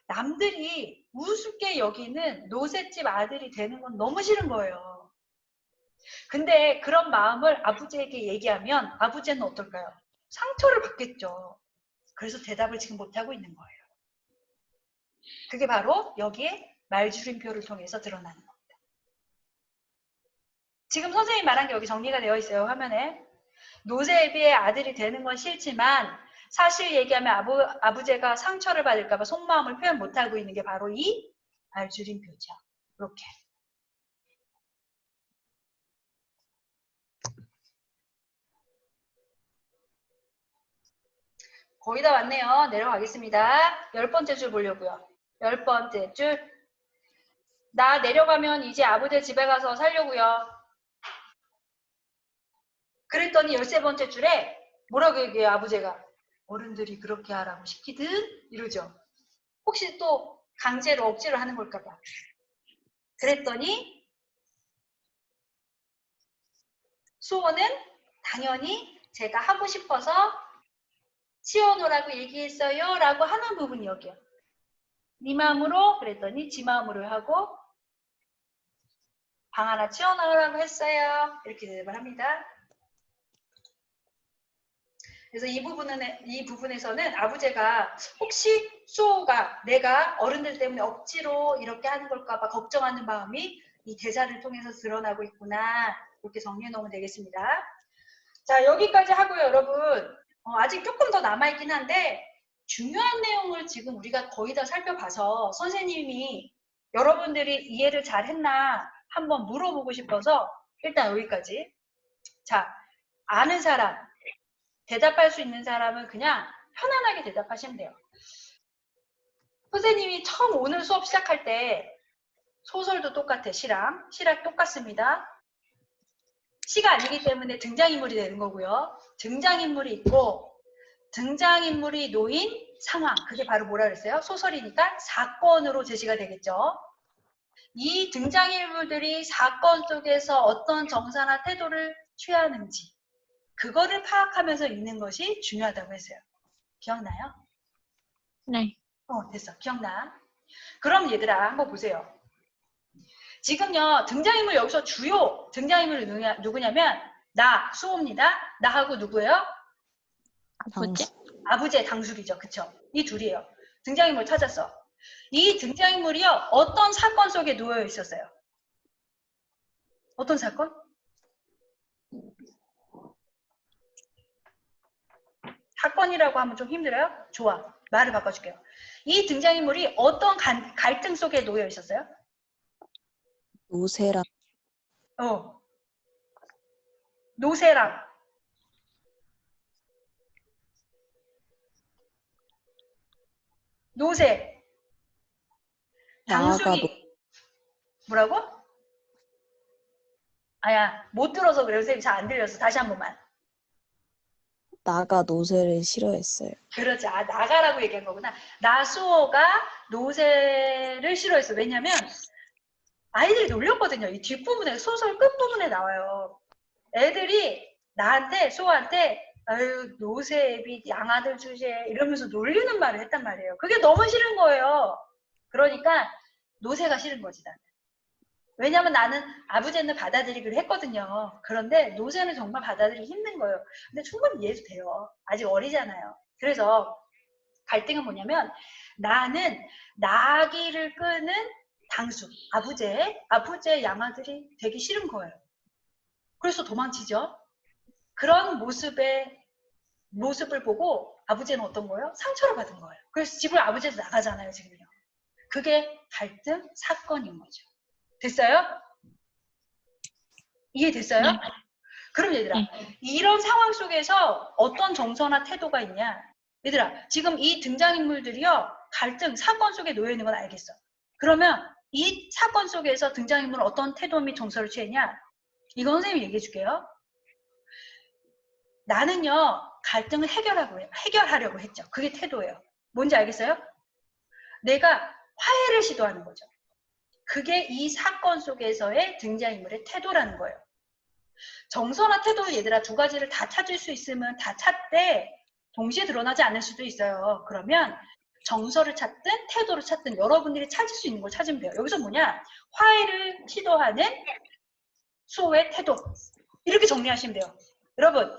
남들이 우습게 여기는 노새집 아들이 되는 건 너무 싫은 거예요. 근데 그런 마음을 아버지에게 얘기하면 아버지는 어떨까요? 상처를 받겠죠. 그래서 대답을 지금 못하고 있는 거예요. 그게 바로 여기에 말줄임표를 통해서 드러나는 겁니다. 지금 선생님이 말한 게 여기 정리가 되어 있어요, 화면에. 노새애비의 아들이 되는 건 싫지만 사실 얘기하면 아버지가 상처를 받을까 봐 속마음을 표현 못하고 있는 게 바로 이 말줄임표죠. 이렇게. 거의 다 왔네요. 내려가겠습니다. 10번째 줄 보려고요. 10번째 줄. 나 내려가면 이제 아버지 집에 가서 살려고요. 그랬더니 13번째 줄에 뭐라고 얘기해요, 아버지가? 어른들이 그렇게 하라고 시키든 이러죠. 혹시 또 강제로 억지로 하는 걸까 봐. 그랬더니 수호는 당연히 제가 하고 싶어서 치워놓으라고 얘기했어요 라고 하는 부분이 여기요. 네 마음으로 그랬더니 지 마음으로 하고 방 하나 치워놓으라고 했어요. 이렇게 대답을 합니다. 그래서 이 부분에서는 아부제가 혹시 수호가 내가 어른들 때문에 억지로 이렇게 하는 걸까봐 걱정하는 마음이 이 대사를 통해서 드러나고 있구나. 이렇게 정리해 놓으면 되겠습니다. 자, 여기까지 하고요, 여러분. 아직 조금 더 남아있긴 한데 중요한 내용을 지금 우리가 거의 다 살펴봐서 선생님이 여러분들이 이해를 잘 했나 한번 물어보고 싶어서 일단 여기까지. 자, 아는 사람, 대답할 수 있는 사람은 그냥 편안하게 대답하시면 돼요. 선생님이 처음 오늘 수업 시작할 때 소설도 똑같아, 시랑 똑같습니다. 시가 아니기 때문에 등장인물이 되는 거고요. 등장인물이 있고 등장인물이 놓인 상황, 그게 바로 뭐라 그랬어요? 소설이니까 사건으로 제시가 되겠죠. 이 등장인물들이 사건 속에서 어떤 정사나 태도를 취하는지 그거를 파악하면서 읽는 것이 중요하다고 했어요. 기억나요? 네. 됐어. 기억나. 그럼 얘들아 한번 보세요. 지금요 등장인물 여기서 주요 등장인물이 누구냐면 나 수호입니다. 나하고 누구예요? 아버지? 아부제 당숙이죠. 그쵸? 이 둘이에요. 등장인물 찾았어. 이 등장인물이요 어떤 사건 속에 놓여 있었어요? 어떤 사건? 사건이라고 하면 좀 힘들어요? 좋아. 말을 바꿔줄게요. 이 등장인물이 어떤 갈등 속에 놓여 있었어요? 노세랑 노세랑 노세 나아가 당숙이 뭐라고? 아야 못 들어서 그래요. 선생님 잘 안 들렸어. 다시 한 번만. 나가 노세를 싫어했어요. 그렇지. 나가라고 얘기한 거구나. 나수호가 노세를 싫어했어. 왜냐면 아이들이 놀렸거든요. 이 뒷부분에 소설 끝부분에 나와요. 애들이 나한테 수호한테 아유 노세애비 양아들 주제 이러면서 놀리는 말을 했단 말이에요. 그게 너무 싫은 거예요. 그러니까 노세가 싫은 거지 나는. 왜냐면 나는 아부제는 받아들이기로 했거든요. 그런데 노제는 정말 받아들이기 힘든 거예요. 근데 충분히 이해도 돼요. 아직 어리잖아요. 그래서 갈등은 뭐냐면 나는 나기를 끄는 당수, 아부제의 양아들이 되기 싫은 거예요. 그래서 도망치죠. 그런 모습을 보고 아부제는 어떤 거예요? 상처를 받은 거예요. 그래서 집을 아부제도 나가잖아요, 지금요. 그게 갈등 사건인 거죠. 됐어요? 이해됐어요? 네. 그럼 얘들아, 네. 이런 상황 속에서 어떤 정서나 태도가 있냐? 얘들아, 지금 이 등장인물들이요, 갈등, 사건 속에 놓여 있는 건 알겠어. 그러면 이 사건 속에서 등장인물은 어떤 태도 및 정서를 취했냐? 이거 선생님이 얘기해 줄게요. 나는요, 갈등을 해결하려고 했죠. 그게 태도예요. 뭔지 알겠어요? 내가 화해를 시도하는 거죠. 그게 이 사건 속에서의 등장인물의 태도라는 거예요. 정서나 태도를 얘들아 두 가지를 다 찾을 수 있으면 다 찾되 동시에 드러나지 않을 수도 있어요. 그러면 정서를 찾든 태도를 찾든 여러분들이 찾을 수 있는 걸 찾으면 돼요. 여기서 뭐냐? 화해를 시도하는 수호의 태도. 이렇게 정리하시면 돼요. 여러분,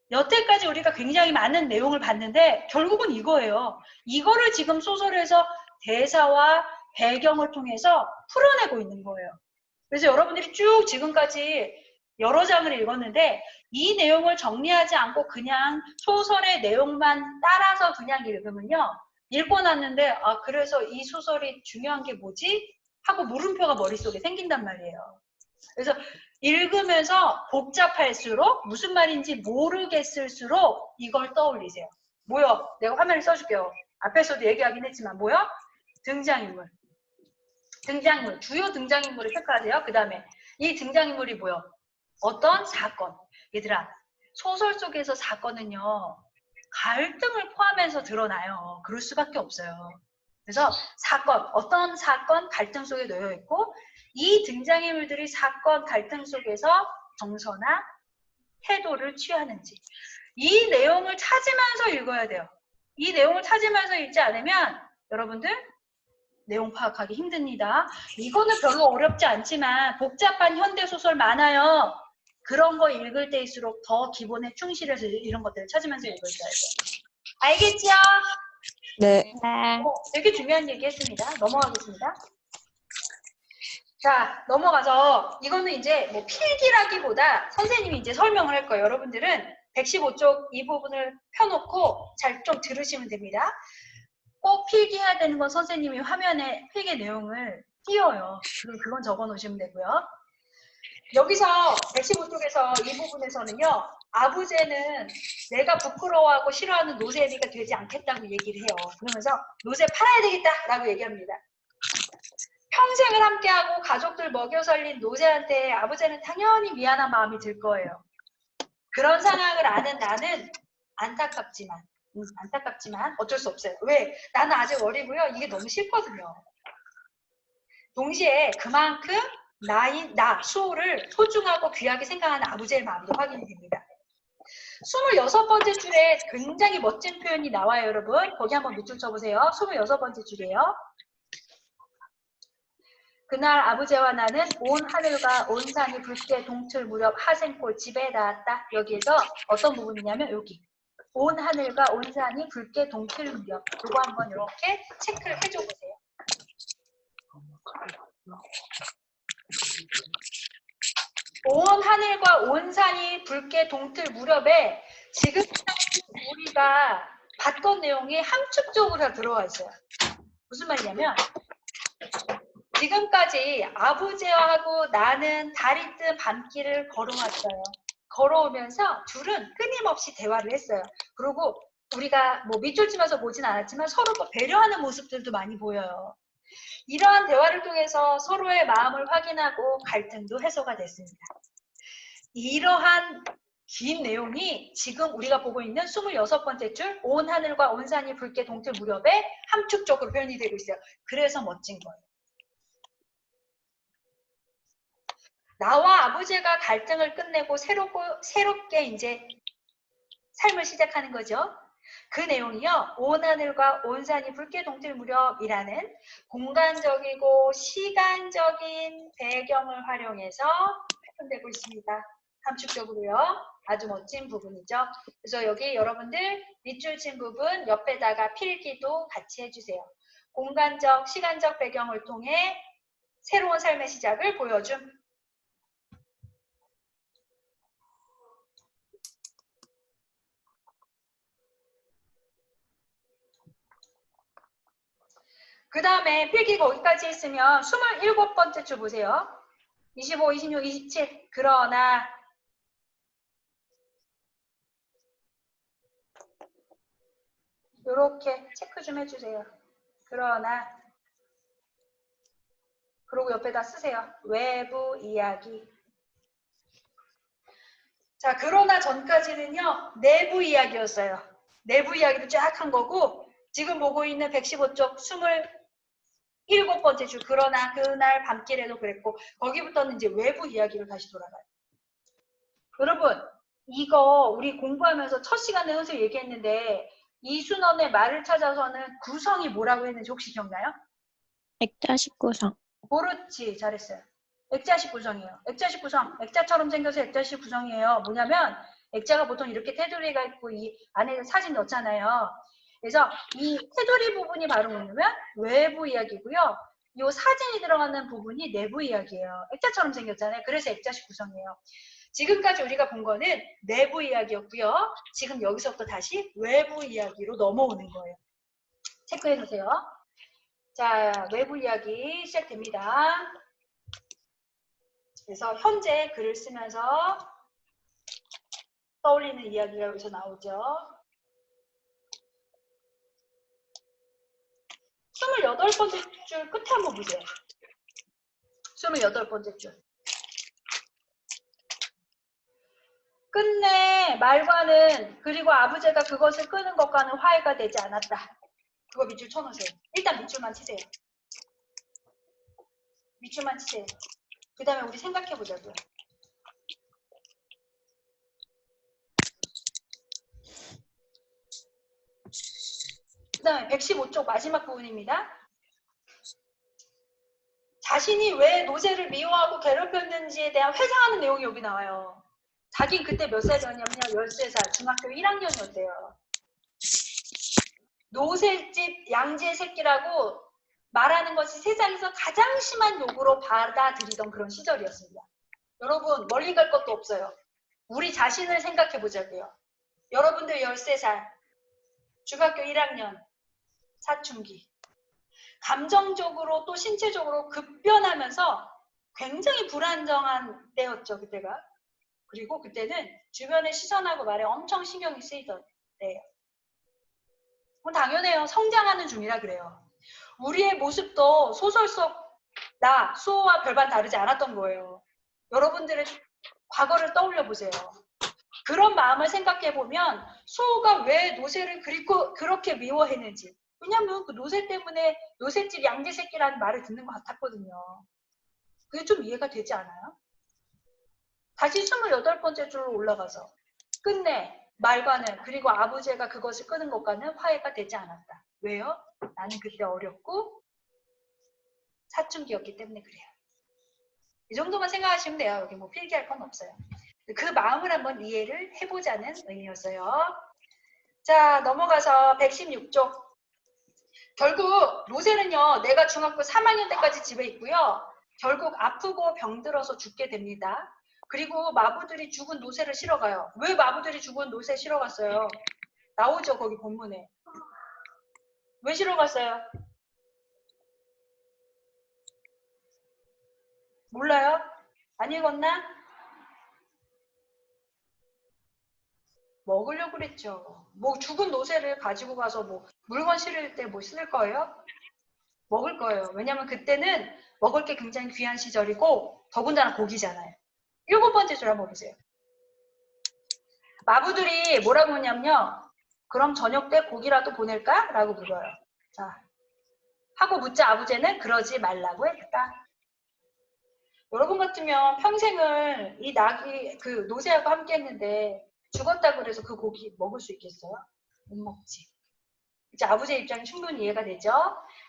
여태까지 우리가 굉장히 많은 내용을 봤는데 결국은 이거예요. 이거를 지금 소설에서 대사와 배경을 통해서 풀어내고 있는 거예요. 그래서 여러분들이 쭉 지금까지 여러 장을 읽었는데 이 내용을 정리하지 않고 그냥 소설의 내용만 따라서 그냥 읽으면요. 읽고 났는데 아 그래서 이 소설이 중요한 게 뭐지? 하고 물음표가 머릿속에 생긴단 말이에요. 그래서 읽으면서 복잡할수록 무슨 말인지 모르겠을수록 이걸 떠올리세요. 뭐요? 내가 화면을 써줄게요. 앞에서도 얘기하긴 했지만 뭐요? 등장인물, 주요 등장인물을 체크하세요. 그 다음에 이 등장인물이 뭐요? 어떤 사건. 얘들아, 소설 속에서 사건은요. 갈등을 포함해서 드러나요. 그럴 수밖에 없어요. 그래서 사건, 어떤 사건, 갈등 속에 놓여 있고 이 등장인물들이 사건, 갈등 속에서 정서나 태도를 취하는지 이 내용을 찾으면서 읽어야 돼요. 이 내용을 찾으면서 읽지 않으면 여러분들 내용 파악하기 힘듭니다. 이거는 별로 어렵지 않지만 복잡한 현대소설 많아요. 그런 거 읽을 때일수록 더 기본에 충실해서 이런 것들을 찾으면서 읽으셔야 돼요. 알겠죠? 네. 네. 되게 중요한 얘기 했습니다. 넘어가겠습니다. 자, 넘어가서 이거는 이제 뭐 필기라기보다 선생님이 이제 설명을 할 거예요. 여러분들은 115쪽 이 부분을 펴놓고 잘 좀 들으시면 됩니다. 꼭 필기해야 되는 건 선생님이 화면에 필기 내용을 띄워요. 그건 적어 놓으시면 되고요. 여기서 115쪽에서 이 부분에서는요. 아부제는 내가 부끄러워하고 싫어하는 노제비가 되지 않겠다고 얘기를 해요. 그러면서 노제 팔아야 되겠다라고 얘기합니다. 평생을 함께하고 가족들 먹여 살린 노제한테 아부제는 당연히 미안한 마음이 들 거예요. 그런 상황을 아는 나는 안타깝지만 어쩔 수 없어요. 왜? 나는 아직 어리고요. 이게 너무 싫거든요. 동시에 그만큼 수호를 소중하고 귀하게 생각하는 아부제의 마음도 확인이 됩니다. 26번째 줄에 굉장히 멋진 표현이 나와요, 여러분. 거기 한번 밑줄 쳐보세요. 26번째 줄이에요. 그날 아부제와 나는 온 하늘과 온 산이 붉게 동틀 무렵 하생골 집에 닿았다. 여기에서 어떤 부분이냐면 여기. 온 하늘과 온 산이 붉게 동틀 무렵. 이거 한번 이렇게 체크를 해줘 보세요. 온 하늘과 온 산이 붉게 동틀 무렵에 지금 우리가 봤던 내용이 함축적으로 들어와 있어요. 무슨 말이냐면 지금까지 아부제하고 나는 달이 뜬 밤길을 걸어왔어요. 걸어오면서 둘은 끊임없이 대화를 했어요. 그리고 우리가 뭐 밑줄 치면서 보진 않았지만 서로 배려하는 모습들도 많이 보여요. 이러한 대화를 통해서 서로의 마음을 확인하고 갈등도 해소가 됐습니다. 이러한 긴 내용이 지금 우리가 보고 있는 26번째 줄 온 하늘과 온 산이 붉게 동틀 무렵에 함축적으로 표현이 되고 있어요. 그래서 멋진 거예요. 나와 아부제가 갈등을 끝내고 새롭게 이제 삶을 시작하는 거죠. 그 내용이요. 온 하늘과 온 산이 붉게 동틀 무렵이라는 공간적이고 시간적인 배경을 활용해서 표현되고 있습니다. 함축적으로요. 아주 멋진 부분이죠. 그래서 여기 여러분들 밑줄 친 부분 옆에다가 필기도 같이 해주세요. 공간적, 시간적 배경을 통해 새로운 삶의 시작을 보여줌. 그 다음에 필기 거기까지 했으면 27번째 줄 보세요. 25, 26, 27. 그러나 이렇게 체크 좀 해주세요. 그러나 그리고 옆에다 쓰세요. 외부 이야기. 자, 그러나 전까지는요. 내부 이야기였어요. 내부 이야기도 쫙 한 거고 지금 보고 있는 115쪽 27번째 줄. 그러나 그날 밤길에도 그랬고 거기부터는 이제 외부 이야기로 다시 돌아가요. 여러분 이거 우리 공부하면서 첫 시간에 선생님 얘기했는데 이순원의 말을 찾아서는 구성이 뭐라고 했는지 혹시 기억나요? 액자식 구성. 그렇지, 잘했어요. 액자식 구성이에요. 액자식 구성, 액자처럼 생겨서 액자식 구성이에요. 뭐냐면 액자가 보통 이렇게 테두리가 있고 이 안에 사진 넣잖아요. 그래서 이 테두리 부분이 바로 뭐냐면 외부 이야기고요. 이 사진이 들어가는 부분이 내부 이야기예요. 액자처럼 생겼잖아요. 그래서 액자식 구성이에요. 지금까지 우리가 본 거는 내부 이야기였고요. 지금 여기서부터 다시 외부 이야기로 넘어오는 거예요. 체크해 주세요. 자, 외부 이야기 시작됩니다. 그래서 현재 글을 쓰면서 떠올리는 이야기가 여기서 나오죠. 28번째 줄 끝에 한번 보세요. 28번째 줄. 끝내 말과는 그리고 아부제가 그것을 끄는 것과는 화해가 되지 않았다. 그거 밑줄 쳐놓으세요. 일단 밑줄만 치세요. 밑줄만 치세요. 그 다음에 우리 생각해보자고요. 그 다음에 115쪽 마지막 부분입니다. 자신이 왜 노제를 미워하고 괴롭혔는지에 대한 회상하는 내용이 여기 나와요. 자긴 그때 몇 살이었냐면요. 13살, 중학교 1학년이었대요. 노새집 양지의 새끼라고 말하는 것이 세상에서 가장 심한 욕으로 받아들이던 그런 시절이었습니다. 여러분 멀리 갈 것도 없어요. 우리 자신을 생각해 보자고요. 여러분들 13살, 중학교 1학년, 사춘기. 감정적으로 또 신체적으로 급변하면서 굉장히 불안정한 때였죠, 그때가. 그리고 그때는 주변의 시선하고 말에 엄청 신경이 쓰이던 때예요. 당연해요. 성장하는 중이라 그래요. 우리의 모습도 소설 속 나, 수호와 별반 다르지 않았던 거예요. 여러분들의 과거를 떠올려 보세요. 그런 마음을 생각해 보면 수호가 왜 노새를 그렇게 미워했는지. 왜냐면 그 노새 때문에 노새집 양지 새끼라는 말을 듣는 것 같았거든요. 그게 좀 이해가 되지 않아요? 다시 28번째 줄로 올라가서 끝내 말과는 그리고 아부제가 그것을 끄는 것과는 화해가 되지 않았다. 왜요? 나는 그때 어렸고 사춘기였기 때문에 그래요. 이 정도만 생각하시면 돼요. 여기 뭐 필기할 건 없어요. 그 마음을 한번 이해를 해보자는 의미였어요. 자, 넘어가서 116쪽. 결국 노새는요. 내가 중학교 3학년 때까지 집에 있고요. 결국 아프고 병들어서 죽게 됩니다. 그리고 마부들이 죽은 노새를 실어 가요. 왜 마부들이 죽은 노새 실어 갔어요? 나오죠. 거기 본문에. 왜 실어 갔어요? 몰라요? 안 읽었나? 먹으려고 그랬죠. 뭐 죽은 노새를 가지고 가서 뭐 물건 실을 때 뭐 쓸 거예요? 먹을 거예요. 왜냐면 그때는 먹을 게 굉장히 귀한 시절이고 더군다나 고기잖아요. 7번째 줄 한번 보세요. 마부들이 뭐라고 하냐면요. 그럼 저녁 때 고기라도 보낼까? 라고 물어요. 자, 하고 묻자 아부제는 그러지 말라고 했다. 여러분 같으면 평생을 이 낙이 그 노새하고 함께 했는데 죽었다고 그래서 그 고기 먹을 수 있겠어요? 못 먹지. 이제 아버지의 입장이 충분히 이해가 되죠?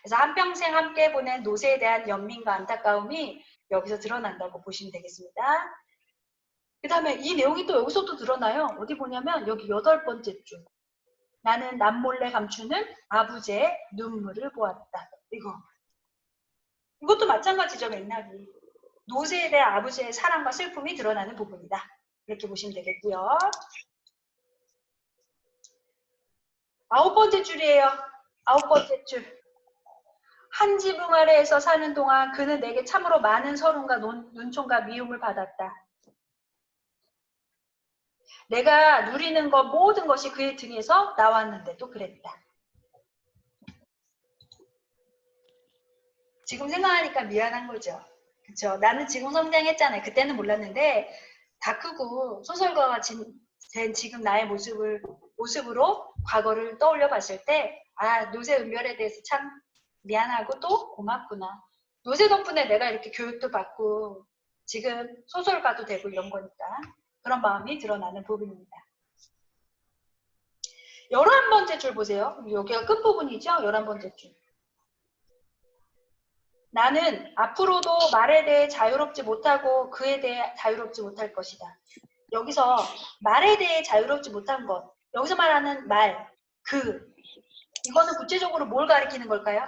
그래서 한평생 함께 보낸 노새에 대한 연민과 안타까움이 여기서 드러난다고 보시면 되겠습니다. 그 다음에 이 내용이 또 여기서 또 드러나요. 어디 보냐면 여기 8번째 줄. 나는 남몰래 감추는 아버지의 눈물을 보았다. 이것도 마찬가지죠, 맥락이. 노새에 대한 아버지의 사랑과 슬픔이 드러나는 부분이다. 이렇게 보시면 되겠고요. 9번째 줄이에요. 9번째 줄. 한 지붕 아래에서 사는 동안 그는 내게 참으로 많은 서름과 눈총과 미움을 받았다. 내가 누리는 것 모든 것이 그의 등에서 나왔는데도 그랬다. 지금 생각하니까 미안한 거죠. 그쵸? 나는 지금 성장했잖아요. 그때는 몰랐는데 다 크고 소설가가 된 지금 나의 모습으로 과거를 떠올려 봤을 때 아, 노새 은별에 대해서 참 미안하고 또 고맙구나. 노새 덕분에 내가 이렇게 교육도 받고 지금 소설가도 되고 이런 거니까 그런 마음이 드러나는 부분입니다. 11번째 줄 보세요. 여기가 끝부분이죠. 11번째 줄. 나는 앞으로도 말에 대해 자유롭지 못하고 그에 대해 자유롭지 못할 것이다. 여기서 말에 대해 자유롭지 못한 것. 여기서 말하는 말, 이거는 구체적으로 뭘 가리키는 걸까요?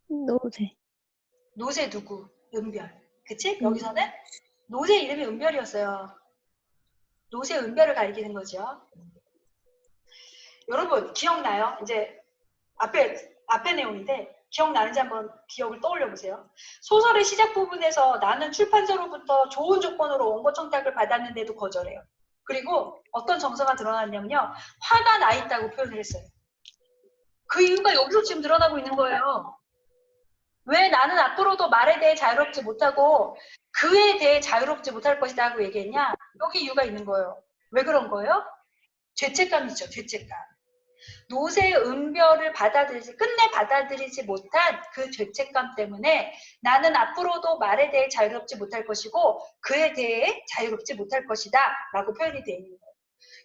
노새. 노새 누구? 은별. 그치? 여기서는 노새 이름이 은별이었어요. 노새 은별을 가리키는 거죠. 여러분 기억나요? 이제 앞에 내용인데 기억나는지 한번 기억을 떠올려 보세요. 소설의 시작 부분에서 나는 출판사로부터 좋은 조건으로 원고 청탁을 받았는데도 거절해요. 그리고 어떤 정서가 드러났냐면요. 화가 나 있다고 표현을 했어요. 그 이유가 여기서 지금 드러나고 있는 거예요. 왜 나는 앞으로도 말에 대해 자유롭지 못하고 그에 대해 자유롭지 못할 것이다 하고 얘기했냐? 여기 이유가 있는 거예요. 왜 그런 거예요? 죄책감이죠. 죄책감. 노새의 은별을 끝내 받아들이지 못한 그 죄책감 때문에 나는 앞으로도 말에 대해 자유롭지 못할 것이고 그에 대해 자유롭지 못할 것이다 라고 표현이 되어 있는 거예요.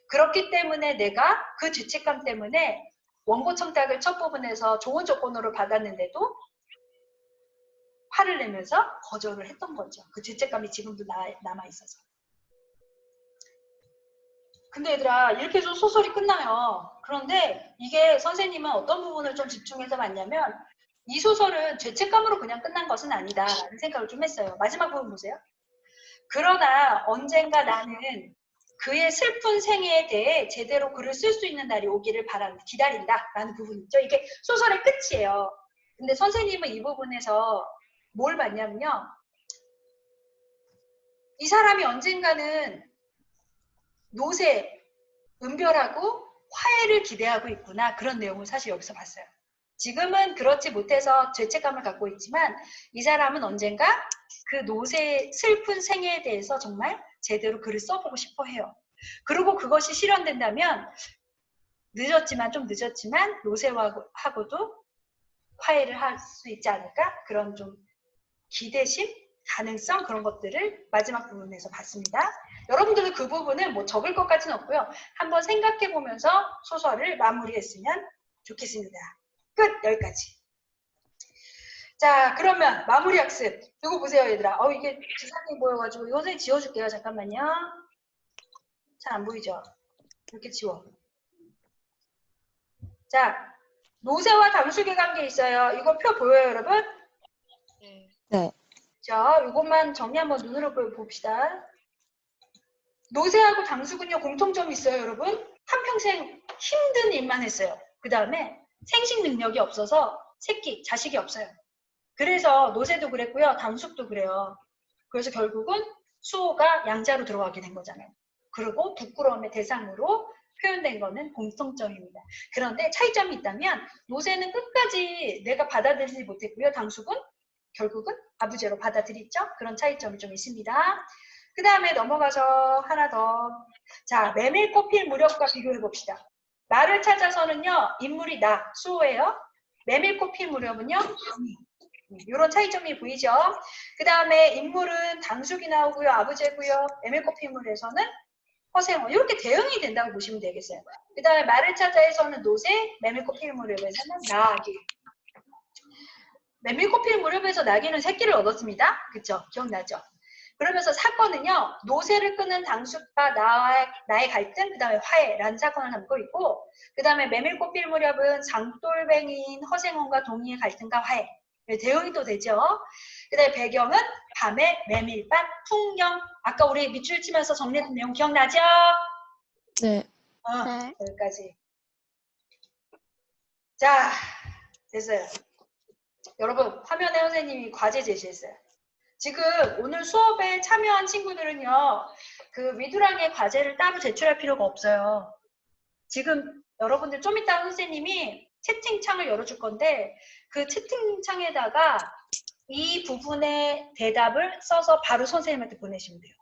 그렇기 때문에 내가 그 죄책감 때문에 원고 청탁을 첫 부분에서 좋은 조건으로 받았는데도 화를 내면서 거절을 했던 거죠. 그 죄책감이 지금도 남아있어서. 근데 얘들아 이렇게 해서 소설이 끝나요. 그런데 이게 선생님은 어떤 부분을 좀 집중해서 봤냐면 이 소설은 죄책감으로 그냥 끝난 것은 아니다 라는 생각을 좀 했어요. 마지막 부분 보세요. 그러나 언젠가 나는 그의 슬픈 생애에 대해 제대로 글을 쓸 수 있는 날이 오기를 기다린다 라는 부분이죠. 이게 소설의 끝이에요. 근데 선생님은 이 부분에서 뭘 봤냐면요. 이 사람이 언젠가는 노새, 은별하고 화해를 기대하고 있구나. 그런 내용을 사실 여기서 봤어요. 지금은 그렇지 못해서 죄책감을 갖고 있지만 이 사람은 언젠가 그 노새의 슬픈 생애에 대해서 정말 제대로 글을 써보고 싶어 해요. 그리고 그것이 실현된다면 좀 늦었지만 노새하고도 화해를 할 수 있지 않을까? 그런 좀 기대심, 가능성 그런 것들을 마지막 부분에서 봤습니다. 여러분들도 그 부분은 뭐 적을 것 같지는 없고요. 한번 생각해 보면서 소설을 마무리했으면 좋겠습니다. 끝! 여기까지. 자, 그러면 마무리 학습. 이거 보세요, 얘들아. 이게 지상이 보여가지고 이거 선생님 지워줄게요. 잠깐만요. 잘 안 보이죠? 이렇게 지워. 자, 노새와 당숙의 관계 있어요. 이거 표 보여요, 여러분? 네. 자, 이것만 정리 한번 눈으로 봅시다. 노새하고 당숙은요, 공통점이 있어요, 여러분. 한평생 힘든 일만 했어요. 그 다음에 생식 능력이 없어서 자식이 없어요. 그래서 노새도 그랬고요, 당숙도 그래요. 그래서 결국은 수호가 양자로 들어가게 된 거잖아요. 그리고 부끄러움의 대상으로 표현된 거는 공통점입니다. 그런데 차이점이 있다면 노새는 끝까지 내가 받아들이지 못했고요. 당숙은 결국은 아부제로 받아들였죠. 그런 차이점이 좀 있습니다. 그 다음에 넘어가서 하나 더. 자, 메밀꽃필 무렵과 비교해 봅시다. 나를 찾아서는요, 인물이 수호예요. 메밀꽃필 무렵은요, 이런 차이점이 보이죠. 그 다음에 인물은 당숙이 나오고요, 아부제고요. 메밀꽃필 무렵에서는 허생어 이렇게 대응이 된다고 보시면 되겠어요. 그 다음에 말을 찾아에서는 노새, 메밀꽃 필 무렵에서는 나귀. 메밀꽃 필 무렵에서 나귀는 새끼를 얻었습니다. 그쵸? 기억나죠? 그러면서 사건은요, 노새를 끄는 당숙과 나의 갈등, 그 다음에 화해라는 사건을 담고 있고, 그 다음에 메밀꽃 필 무렵은 장돌뱅이인 허생원과 동의의 갈등과 화해. 대응이 또 되죠. 그 다음에 배경은 밤의 메밀밭 풍경. 아까 우리 밑줄 치면서 정리했던 내용 기억나죠? 네. 네. 여기까지. 자, 됐어요. 여러분, 화면에 선생님이 과제 제시했어요. 지금 오늘 수업에 참여한 친구들은요, 그 위두랑의 과제를 따로 제출할 필요가 없어요. 지금 여러분들 좀 이따 선생님이 채팅창을 열어줄 건데, 그 채팅창에다가 이 부분의 대답을 써서 바로 선생님한테 보내시면 돼요.